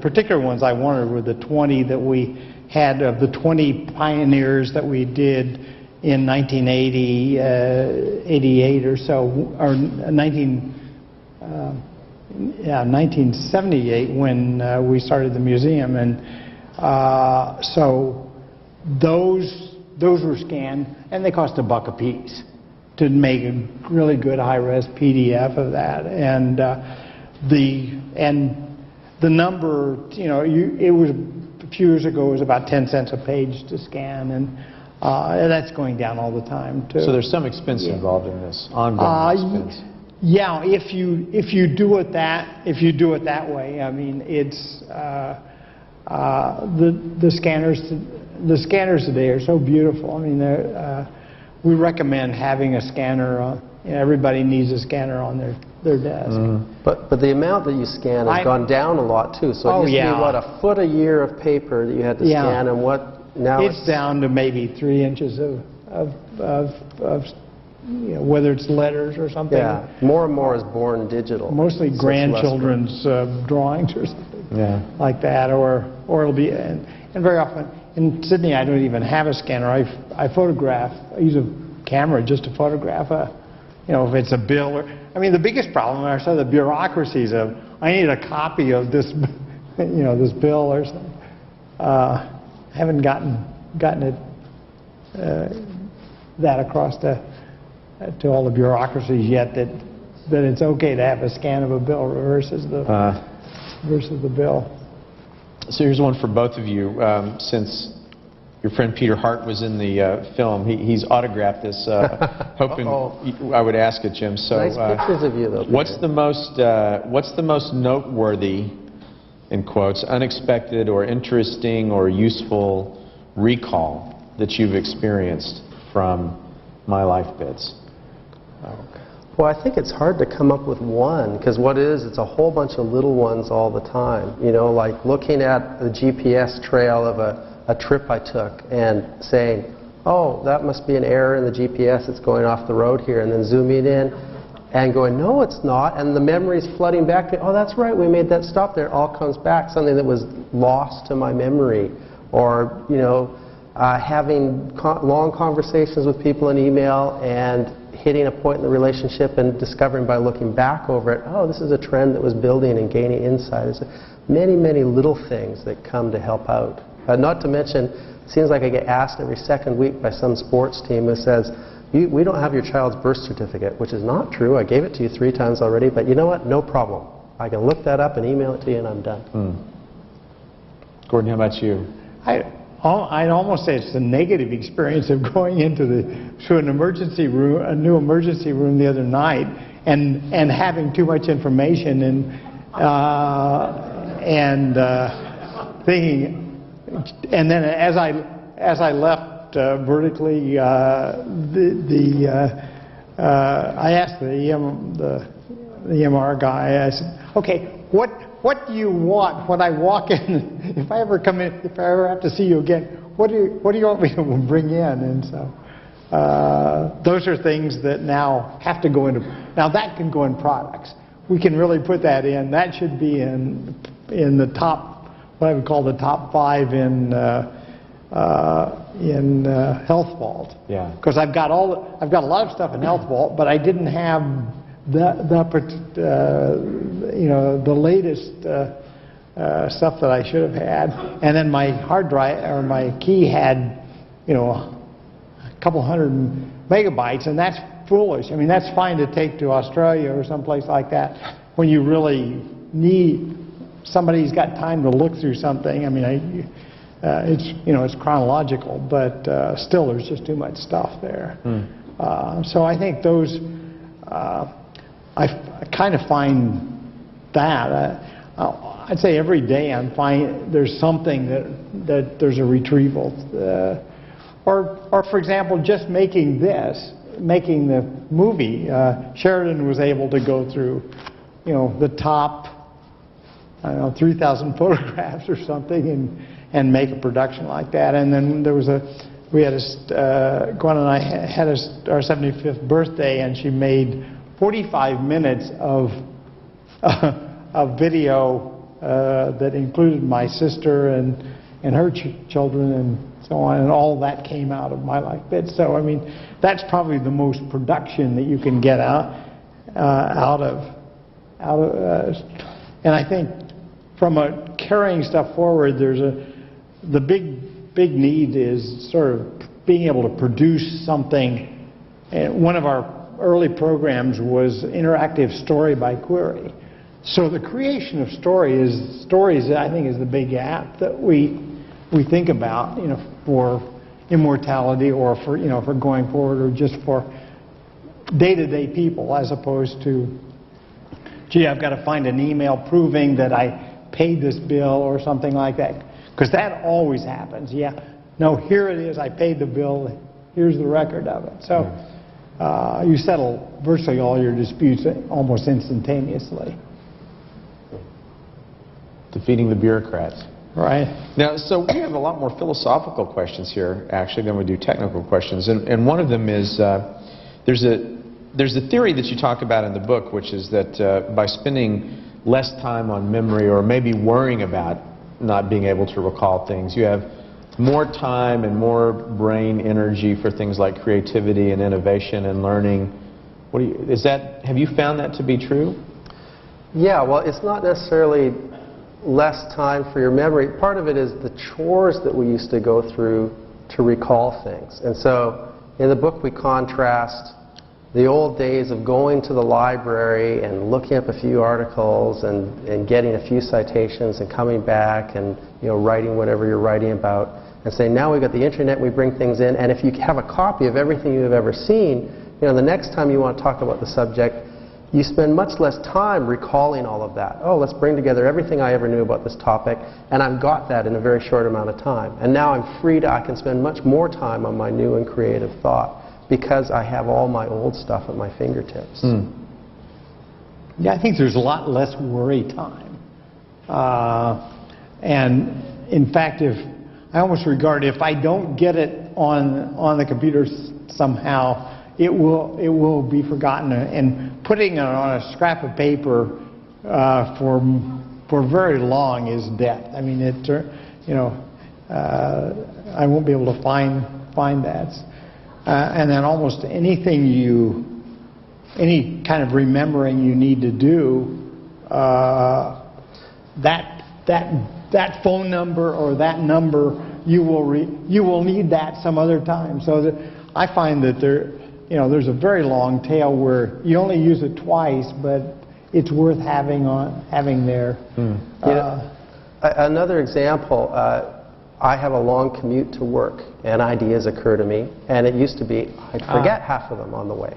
particular ones I wanted were the 20 that we had of the 20 pioneers that we did in 1980, 88 or so, or 1978 when we started the museum, and so those were scanned, and they cost $1 a piece to make a really good high-res PDF of that, and the number, it was a few years ago, it was about 10 cents a page to scan, and that's going down all the time too. So there's some expense involved in this, ongoing expense. Yeah, if you do it that way, I mean, it's the scanners today are so beautiful. I mean, we recommend having a scanner. Everybody needs a scanner on their desk. Mm. But the amount that you scan has gone down a lot too. So it used to be, what, a foot a year of paper that you had to scan, and what now it's down to maybe 3 inches of whether it's letters or something. Yeah, more and more is born digital. Mostly grandchildren's drawings or something. like that, or it'll be, and very often in Sydney I don't even have a scanner. I photograph. I use a camera just to photograph if it's a bill or. I mean, the biggest problem are some of the bureaucracies of I need a copy of this, this bill or something. I haven't gotten it that across to all the bureaucracies yet that it's okay to have a scan of a bill versus the bill. So here's one for both of you. Since your friend Peter Hart was in the film, he's autographed this, hoping I would ask it, Jim. So, nice pictures of you, though. Peter. What's the most noteworthy, in quotes, unexpected or interesting or useful recall that you've experienced from My Life Bits? Well, I think it's hard to come up with one, because it's a whole bunch of little ones all the time. Like looking at the GPS trail of a trip I took and saying, oh, that must be an error in the GPS, it's going off the road here, and then zooming in and going, no, it's not, and the memory's flooding back, oh, that's right, we made that stop there, it all comes back, something that was lost to my memory, or, having long conversations with people in email and hitting a point in the relationship and discovering by looking back over it, oh, this is a trend that was building and gaining insight. There's many, many little things that come to help out. Not to mention, it seems like I get asked every second week by some sports team who says, we don't have your child's birth certificate, which is not true. I gave it to you 3 times already, but you know what? No problem. I can look that up and email it to you and I'm done. Gordon, how about you? I'd almost say it's the negative experience of going into an emergency room, a new emergency room the other night, and having too much information and thinking. And then as I left vertically, I asked the EMR guy. I said, "Okay, what do you want when I walk in? If I ever come in, if I ever have to see you again, what do you want me to bring in?" And so those are things that now have to go into. Now that can go in products. We can really put that in. That should be in the top. What I would call the top 5 in Health Vault. Yeah. Because I've got a lot of stuff in Health Vault, but I didn't have the latest stuff that I should have had. And then my hard drive or my key had, a couple hundred megabytes, and that's foolish. I mean, that's fine to take to Australia or someplace like that when you really need. Somebody's got time to look through something. I mean, it's chronological, but still, there's just too much stuff there. So I think those, I kind of find that. I'd say every day there's something that there's a retrieval, or for example, just making the movie. Sheridan was able to go through, the top. 3,000 photographs or something, and make a production like that. And then Gwen and I had our 75th birthday, and she made 45 minutes of video that included my sister and her children and so on, and all that came out of My Life Bits. So I mean, that's probably the most production that you can get out of. And I think from carrying stuff forward, the big need is sort of being able to produce something. One of our early programs was interactive story by query. So the creation of stories, I think, is the big gap that we think about, for immortality or for going forward, or just for day-to-day people, as opposed to, gee, I've got to find an email proving that I paid this bill or something like that. Because that always happens. Yeah, no, here it is, I paid the bill, here's the record of it. So you settle virtually all your disputes almost instantaneously. Defeating the bureaucrats. Right. Now, so we have a lot more philosophical questions here, actually, than we do technical questions. And one of them is, there's a theory that you talk about in the book, which is that by spending less time on memory or maybe worrying about not being able to recall things. You have more time and more brain energy for things like creativity and innovation and learning. Have you found that to be true? Yeah, well, it's not necessarily less time for your memory. Part of it is the chores that we used to go through to recall things. And so in the book we contrast the old days of going to the library and looking up a few articles and getting a few citations and coming back and writing whatever you're writing about, and saying now we've got the internet, we bring things in, and if you have a copy of everything you've ever seen, the next time you want to talk about the subject, you spend much less time recalling all of that. Oh, let's bring together everything I ever knew about this topic, and I've got that in a very short amount of time. And now I'm free I can spend much more time on my new and creative thought because I have all my old stuff at my fingertips. Yeah, I think there's a lot less worry time. And in fact, I almost regard if I don't get it on the computer somehow, it will be forgotten, and putting it on a scrap of paper for very long is death. I mean, I won't be able to find that. And then almost any kind of remembering you need to do, that phone number or that number you will need that some other time. So I find that there's a very long tail where you only use it twice, but it's worth having there. Another example, I have a long commute to work, and ideas occur to me, and it used to be I'd forget half of them on the way.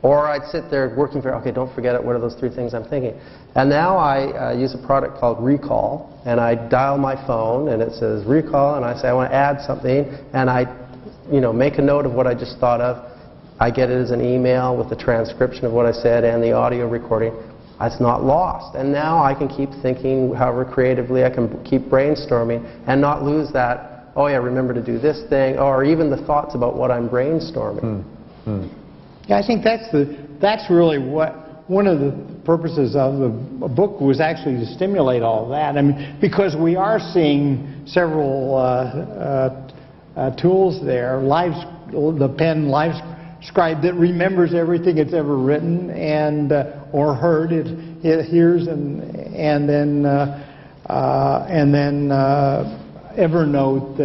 Or I'd sit there working okay, don't forget it, what are those 3 things I'm thinking? And now I use a product called Recall, and I dial my phone, and it says Recall, and I say I want to add something, and I make a note of what I just thought of. I get it as an email with the transcription of what I said and the audio recording. It's not lost. And now I can keep thinking however creatively, I can keep brainstorming and not lose that, oh yeah, remember to do this thing, or even the thoughts about what I'm brainstorming. Yeah, I think that's really one of the purposes of the book was actually to stimulate all of that. I mean, because we are seeing several tools there, the pen LiveScribe that remembers everything it's ever written and or heard. It hears and then Evernote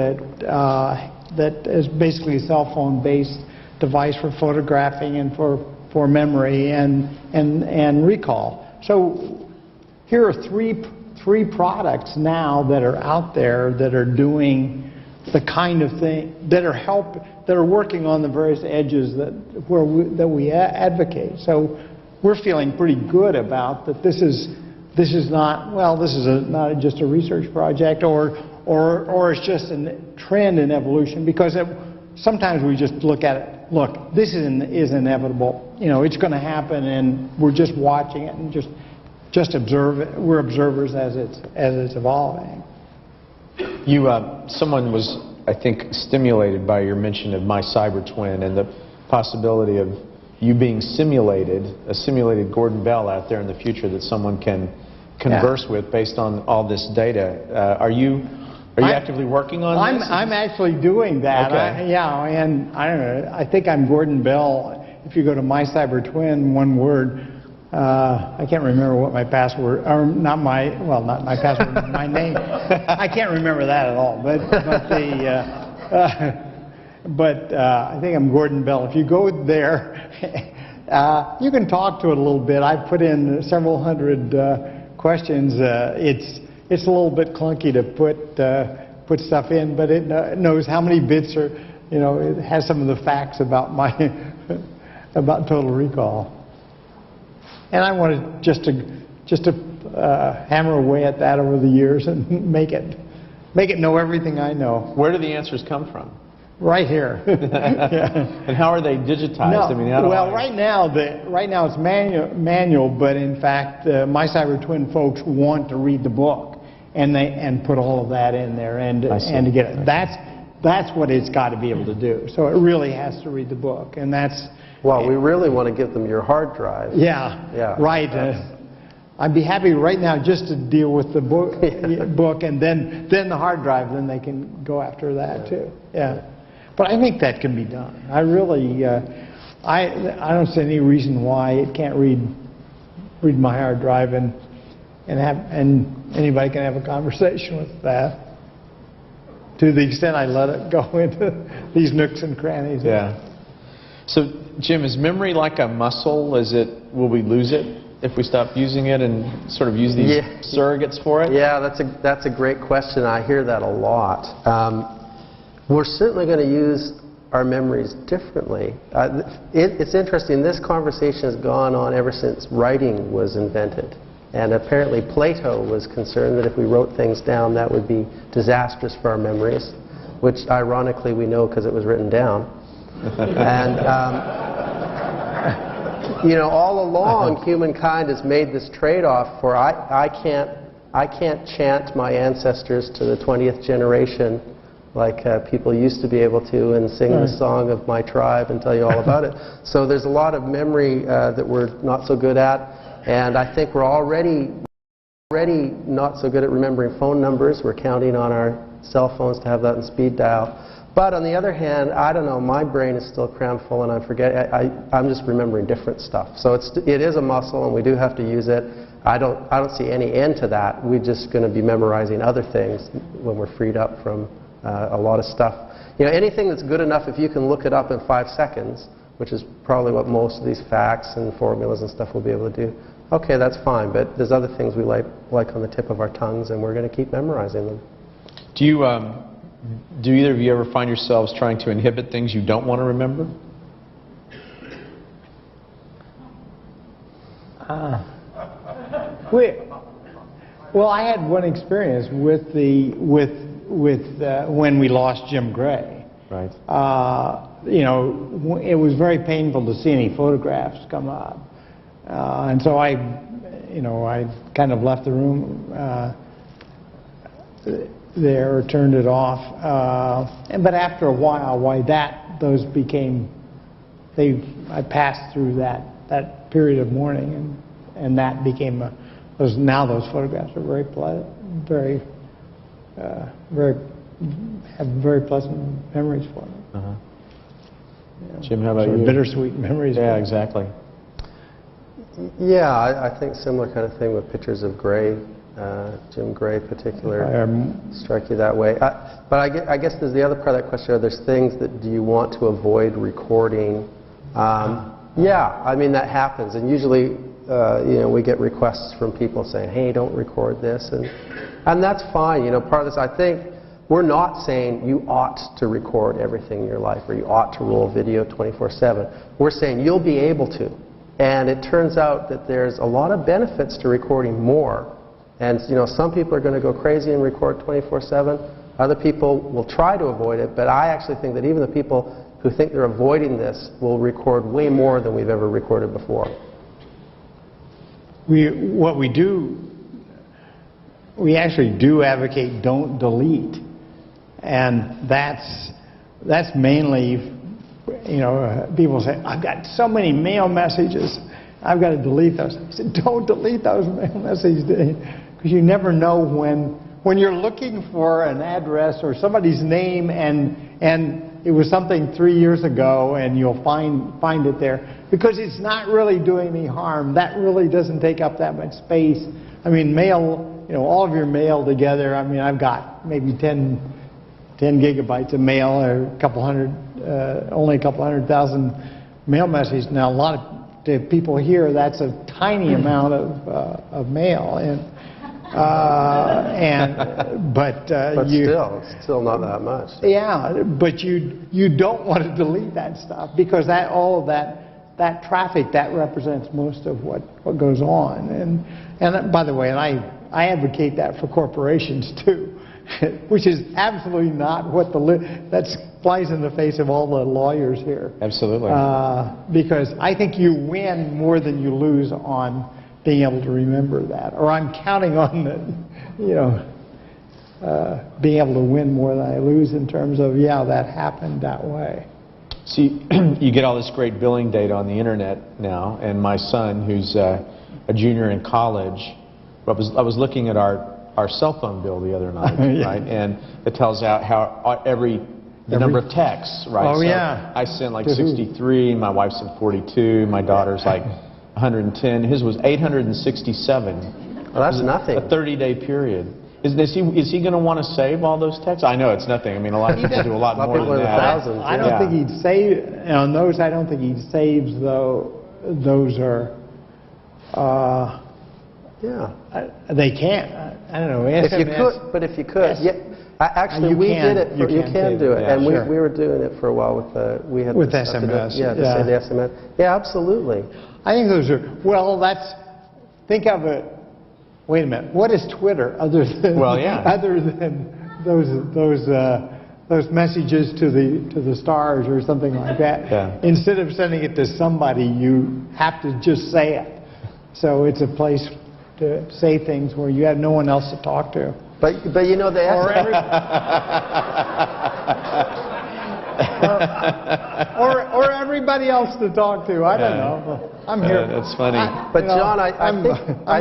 that is basically a cell phone based device for photographing and for memory and recall. So here are three products now that are out there that are doing the kind of thing that are working on the various edges that we advocate. So we're feeling pretty good about that. This is not not just a research project or it's just a trend in evolution, because sometimes we just look at it. Look, this is inevitable. It's going to happen, and we're just watching it and just observe it. We're observers as it's evolving. Someone was, I think, stimulated by your mention of my cyber twin and the possibility of you being a simulated Gordon Bell out there in the future that someone can converse with based on all this data. Are you actively working on this? I'm actually doing that. Okay. And I don't know. I think I'm Gordon Bell. If you go to my cyber twin, one word. I can't remember what my password, or not my password, my name. I can't remember that at all. But I think I'm Gordon Bell. If you go there, you can talk to it a little bit. I've put in several hundred questions. It's a little bit clunky to put stuff in, but it knows how many bits are. It has some of the facts about about total recall. And I wanted just to hammer away at that over the years and make it know everything I know. Where do the answers come from? Right here. Yeah. And how are they digitized? No, I mean, right now it's manual, but in fact, my cyber twin folks want to read the book and put all of that in there and to get it. That's what it's got to be able to do. So it really has to read the book, and that's. Well, we really want to give them your hard drive. Yeah. Right. I'd be happy right now just to deal with the book and then the hard drive, then they can go after that too. Yeah. But I think that can be done. I really, I don't see any reason why it can't read my hard drive and anybody can have a conversation with that. To the extent I let it go into these nooks and crannies. Yeah. So, Jim, is memory like a muscle? Will we lose it if we stop using it and sort of use these surrogates for it? Yeah, that's a great question. I hear that a lot. We're certainly going to use our memories differently. It's interesting, this conversation has gone on ever since writing was invented. And apparently Plato was concerned that if we wrote things down, that would be disastrous for our memories, which ironically we know because it was written down. And, you know, all along humankind has made this trade-off for I can't chant my ancestors to the 20th generation like people used to be able to and sing the song of my tribe and tell you all about it. So there's a lot of memory that we're not so good at. And I think we're already not so good at remembering phone numbers. We're counting on our cell phones to have that in speed dial. But on the other hand, I don't know, my brain is still crammed full and I'm just remembering different stuff. So it is a muscle and we do have to use it. I don't see any end to that. We're just going to be memorizing other things when we're freed up from a lot of stuff. You know, anything that's good enough if you can look it up in 5 seconds, which is probably what most of these facts and formulas and stuff will be able to do. Okay, that's fine, but there's other things we like on the tip of our tongues, and we're going to keep memorizing them. Do either of you ever find yourselves trying to inhibit things you don't want to remember? Well, I had one experience with when we lost Jim Gray. Right. You know, it was very painful to see any photographs come up. And so I kind of left the room there, or turned it off. But after a while, I passed through that period of mourning, and that became now those photographs are very pleasant, have very pleasant memories for me. Uh-huh. Yeah. Jim, how about you? Bittersweet memories. Yeah, exactly. Yeah, I think similar kind of thing with pictures of Gray, Jim Gray particular, strike you that way. But I guess there's the other part of that question. There's things that do you want to avoid recording? Yeah, I mean that happens, and usually you know, we get requests from people saying, "Hey, don't record this," and that's fine. You know, part of this, I think. We're not saying you ought to record everything in your life or you ought to roll video 24/7. We're saying you'll be able to. And it turns out that there's a lot of benefits to recording more. And you know, some people are going to go crazy and record 24/7. Other people will try to avoid it. But I actually think that even the people who think they're avoiding this will record way more than we've ever recorded before. We actually do advocate don't delete. And that's mainly, you know, people say, I've got so many mail messages, I've got to delete those. I said, don't delete those mail messages, because you never know when you're looking for an address or somebody's name and it was something 3 years ago and you'll find it there, because it's not really doing any harm. That really doesn't take up that much space. I mean, mail, you know, all of your mail together, I mean, I've got maybe 10 gigabytes of mail, or only a couple 100,000 mail messages. Now, a lot of people here, that's a tiny amount of mail, but it's still not that much. Yeah, but you don't want to delete that stuff, because all of that traffic, that represents most of what goes on. And by the way, and I advocate that for corporations too. Which is absolutely not what that flies in the face of all the lawyers here. Absolutely. Because I think you win more than you lose on being able to remember that, or I'm counting on being able to win more than I lose in terms of that happened that way. See, you get all this great billing data on the internet now, and my son, who's a junior in college. I was looking at our cell phone bill the other night, Yeah. right? And it tells out how the number of texts, right? Oh, so yeah. I sent like To who? 63, my wife sent 42, my daughter's like 110. His was 867. Well, that's nothing. A 30-day period. Is he going to want to save all those texts? I know it's nothing. I mean, a lot of people do a lot more people than have that. thousands. I don't think he'd save, on those, I don't think he saves, though. Those are, Yeah. they can't, I don't know, If you SMS. could, but if you could, Yes. actually, You we can- did it. you You can can save do it. it, Yeah, and sure. we were doing it for a while with we had With the stuff to do- SMS, yeah, to yeah. send the SMS. Yeah, absolutely. I think those are, well, think of it, wait a minute, what is Twitter other than, Well, yeah. other than those messages to the stars or something like that? Yeah. Instead of sending it to somebody, you have to just say it. So it's a place to say things where you have no one else to talk to. But you know the Or, or everybody else to talk to. I don't Yeah. know. I'm here. That's funny. But John, I'm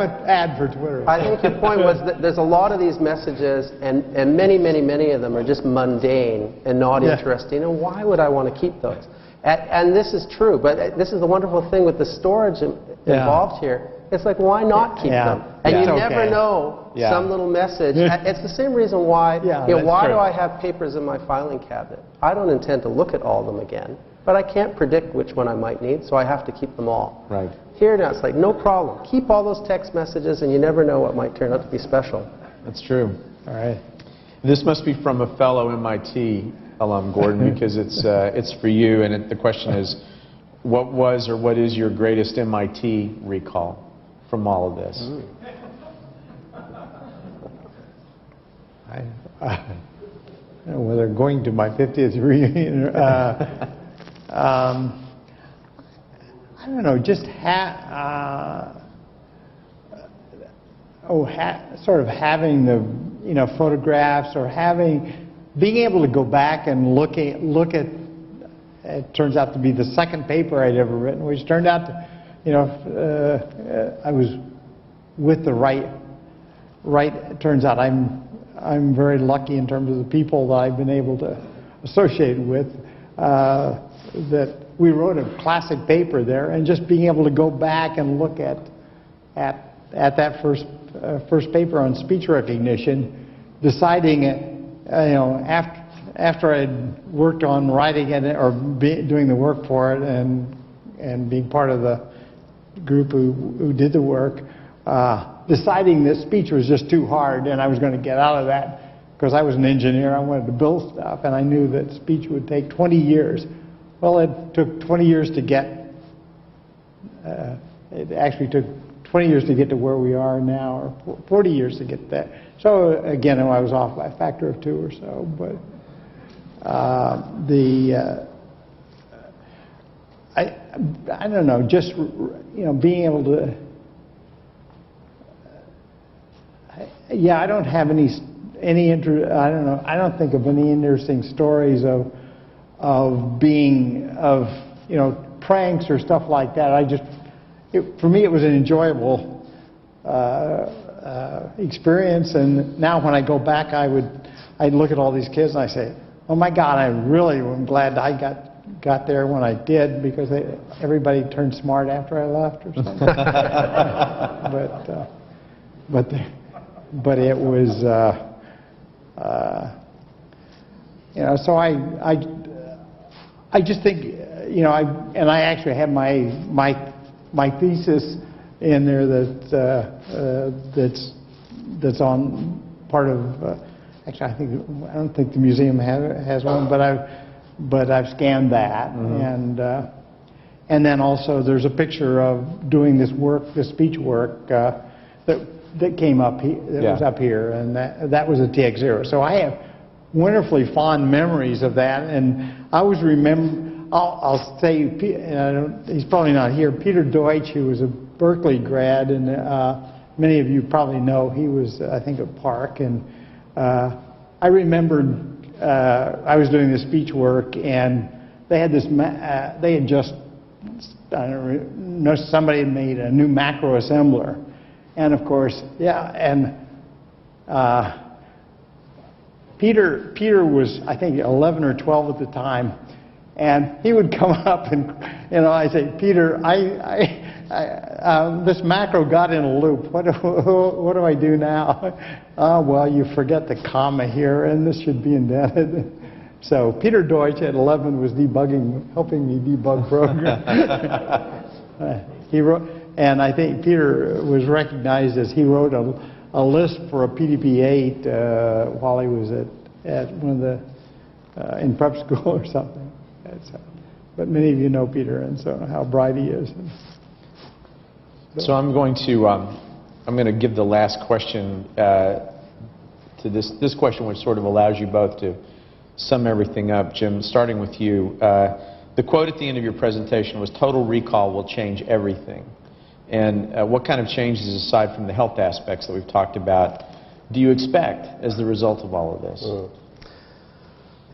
an ad for Twitter. I think your point was that there's a lot of these messages, and many of them are just mundane and not Yeah. interesting. And why would I want to keep those? And this is true, but this is the wonderful thing with the storage involved here. It's like, why not keep Yeah. them? And Yeah. you It's never okay. know Yeah. some little message. It's the same reason why, Yeah, you know, that's why true. do I have papers in my filing cabinet? I don't intend to look at all of them again, but I can't predict which one I might need, so I have to keep them all. Right. Here now, it's like, no problem. Keep all those text messages, and you never know what might turn out to be special. That's true. All right. This must be from a fellow MIT alum, Gordon, because it's for you, and the question is, what was or what is your greatest MIT recall from all of this? I don't know whether going to my 50th reunion. I don't know, just sort of having the photographs, or being able to go back and look at. It turns out to be the second paper I'd ever written, which turned out to, I was with the right. It turns out I'm very lucky in terms of the people that I've been able to associate with. That we wrote a classic paper there, and just being able to go back and look at that first paper on speech recognition, deciding after I'd worked on writing it or doing the work for it, and being part of the group who did the work, deciding that speech was just too hard and I was going to get out of that, because I was an engineer. I wanted to build stuff, and I knew that speech would take 20 years. Well, it took 20 years to get, it actually took 20 years to get to where we are now, or 40 years to get that. So again, I was off by a factor of 2 or so, but I don't know, just being able to, I don't have any interest. I don't know. I don't think of any interesting stories of pranks or stuff like that. For me, it was an enjoyable experience. And now, when I go back, I'd look at all these kids and I say, "Oh my God, I really am glad I got there when I did, because everybody turned smart after I left," or something. But it was, so I just think, I actually have my thesis in there that's on part of, actually I don't think the museum has one, but I've scanned that, and then also there's a picture of doing this speech work that came up was up here, and that was a TX0. So I have wonderfully fond memories of that, and I always remember. I'll say, he's probably not here, Peter Deutsch, who was a Berkeley grad, and many of you probably know he was, I think, at Park, and I remembered I was doing this speech work, and they had this. They had just noticed somebody had made a new macro assembler. And of course, yeah, and Peter was, I think, 11 or 12 at the time, and he would come up and, I say, Peter, this macro got in a loop. What do I do now? Well, you forget the comma here, and this should be indented. So Peter Deutsch at 11 was helping me debug programs. He wrote, and I think Peter was recognized as he wrote a list for a PDP-8 while he was at one of the in prep school or something. But many of you know Peter, and so how bright he is. So I'm going to give the last question to this question, which sort of allows you both to sum everything up. Jim, starting with you, the quote at the end of your presentation was, "Total recall will change everything." And what kind of changes, aside from the health aspects that we've talked about, do you expect as the result of all of this?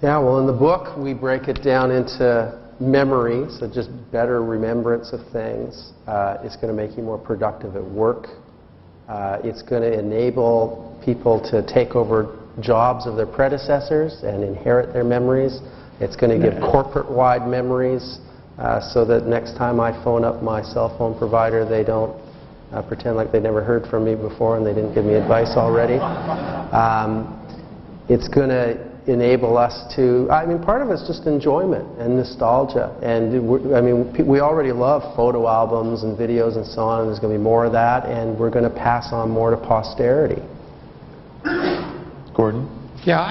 Yeah, well, in the book, we break it down into memory, so just better remembrance of things. It's going to make you more productive at work. It's going to enable people to take over jobs of their predecessors and inherit their memories. It's going to give corporate-wide memories so that next time I phone up my cell phone provider, they don't pretend like they never heard from me before and they didn't give me advice already. It's going to enable us to, part of it's just enjoyment and nostalgia. And we already love photo albums and videos and so on, and there's going to be more of that, and we're going to pass on more to posterity. Gordon? Yeah,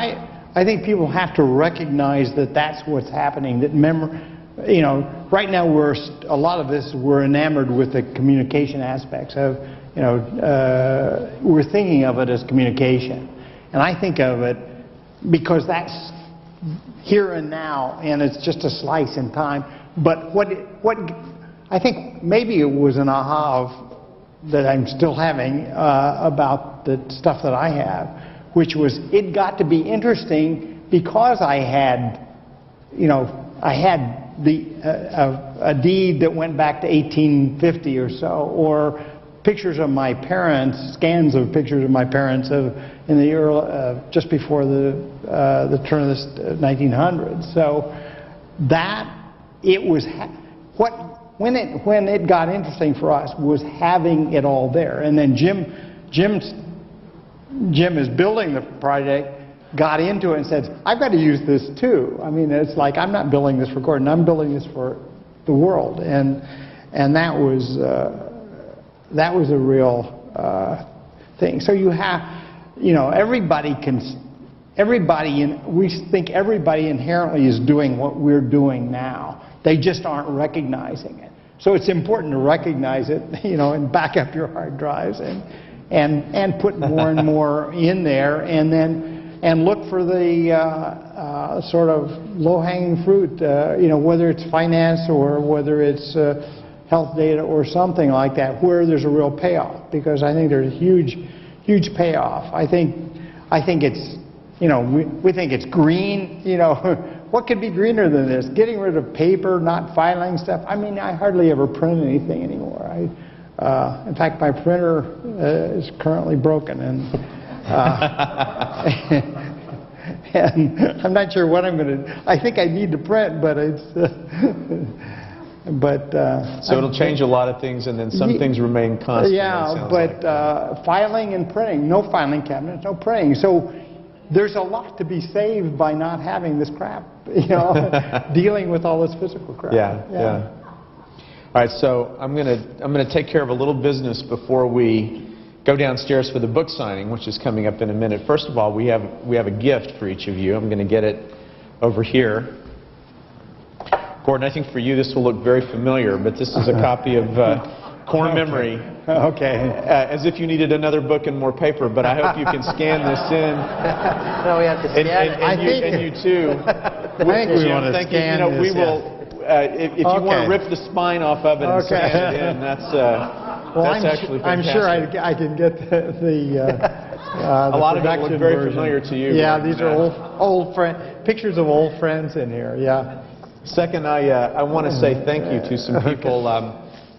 I think people have to recognize that that's what's happening, that right now a lot of this, we're enamored with the communication aspects of, we're thinking of it as communication. And I think of it because that's here and now, and it's just a slice in time. But what I think maybe it was an aha that I'm still having about the stuff that I have, which was it got to be interesting because I had a deed that went back to 1850 or so, or pictures of my parents, scans of pictures of my parents in the early, just before the turn of the 1900s. So that it was when it got interesting for us was having it all there. And then Jim is building the project, got into it and said, I've got to use this too. It's like, I'm not building this for Gordon, I'm building this for the world. And that was a real thing. So you have, we think everybody inherently is doing what we're doing now. They just aren't recognizing it. So it's important to recognize it, and back up your hard drives and put more and more in there, and look for the sort of low-hanging fruit, whether it's finance or whether it's health data or something like that, where there's a real payoff. Because I think there's a huge payoff. I think it's, we think it's green. What could be greener than this? Getting rid of paper, not filing stuff. I hardly ever print anything anymore. In fact, my printer is currently broken, and I'm not sure what I'm going to. I think I need to print, but it's. So it'll change a lot of things, and then some things remain constant. Yeah, but filing and printing, no filing cabinets, no printing. So there's a lot to be saved by not having this crap, dealing with all this physical crap. Yeah. All right, so I'm gonna take care of a little business before we go downstairs for the book signing, which is coming up in a minute. First of all, we have a gift for each of you. I'm going to get it over here. Gordon, I think for you this will look very familiar, but this is a copy of Core Memory. Okay. As if you needed another book and more paper, but I hope you can scan this in. No, we have to scan it. And you too. I think we want to scan this. We will. If you want to rip the spine off of it and scan it in, that's actually fantastic. I'm sure I can get the a lot of it look very familiar to you. Yeah, these are old pictures of old friends in here. Yeah. Second, I want to say thank you to some people.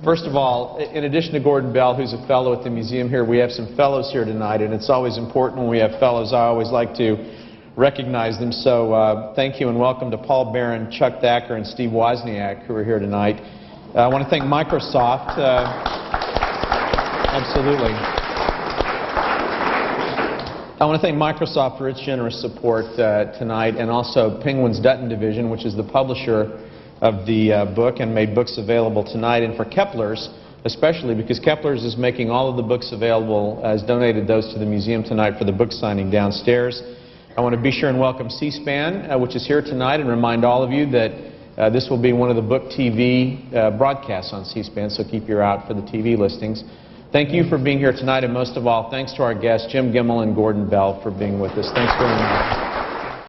First of all, in addition to Gordon Bell, who's a fellow at the museum here, we have some fellows here tonight, and it's always important when we have fellows. I always like to recognize them. So thank you and welcome to Paul Barron, Chuck Thacker, and Steve Wozniak, who are here tonight. I want to thank Microsoft. Absolutely. I want to thank Microsoft for its generous support tonight, and also Penguin's Dutton Division, which is the publisher of the book and made books available tonight, and for Kepler's, especially because Kepler's is making all of the books available, has donated those to the museum tonight for the book signing downstairs. I want to be sure and welcome C-SPAN, which is here tonight, and remind all of you that this will be one of the book TV broadcasts on C-SPAN, so keep your eye out for the TV listings. Thank you for being here tonight, and most of all, thanks to our guests, Jim Gimmel and Gordon Bell, for being with us. Thanks very much.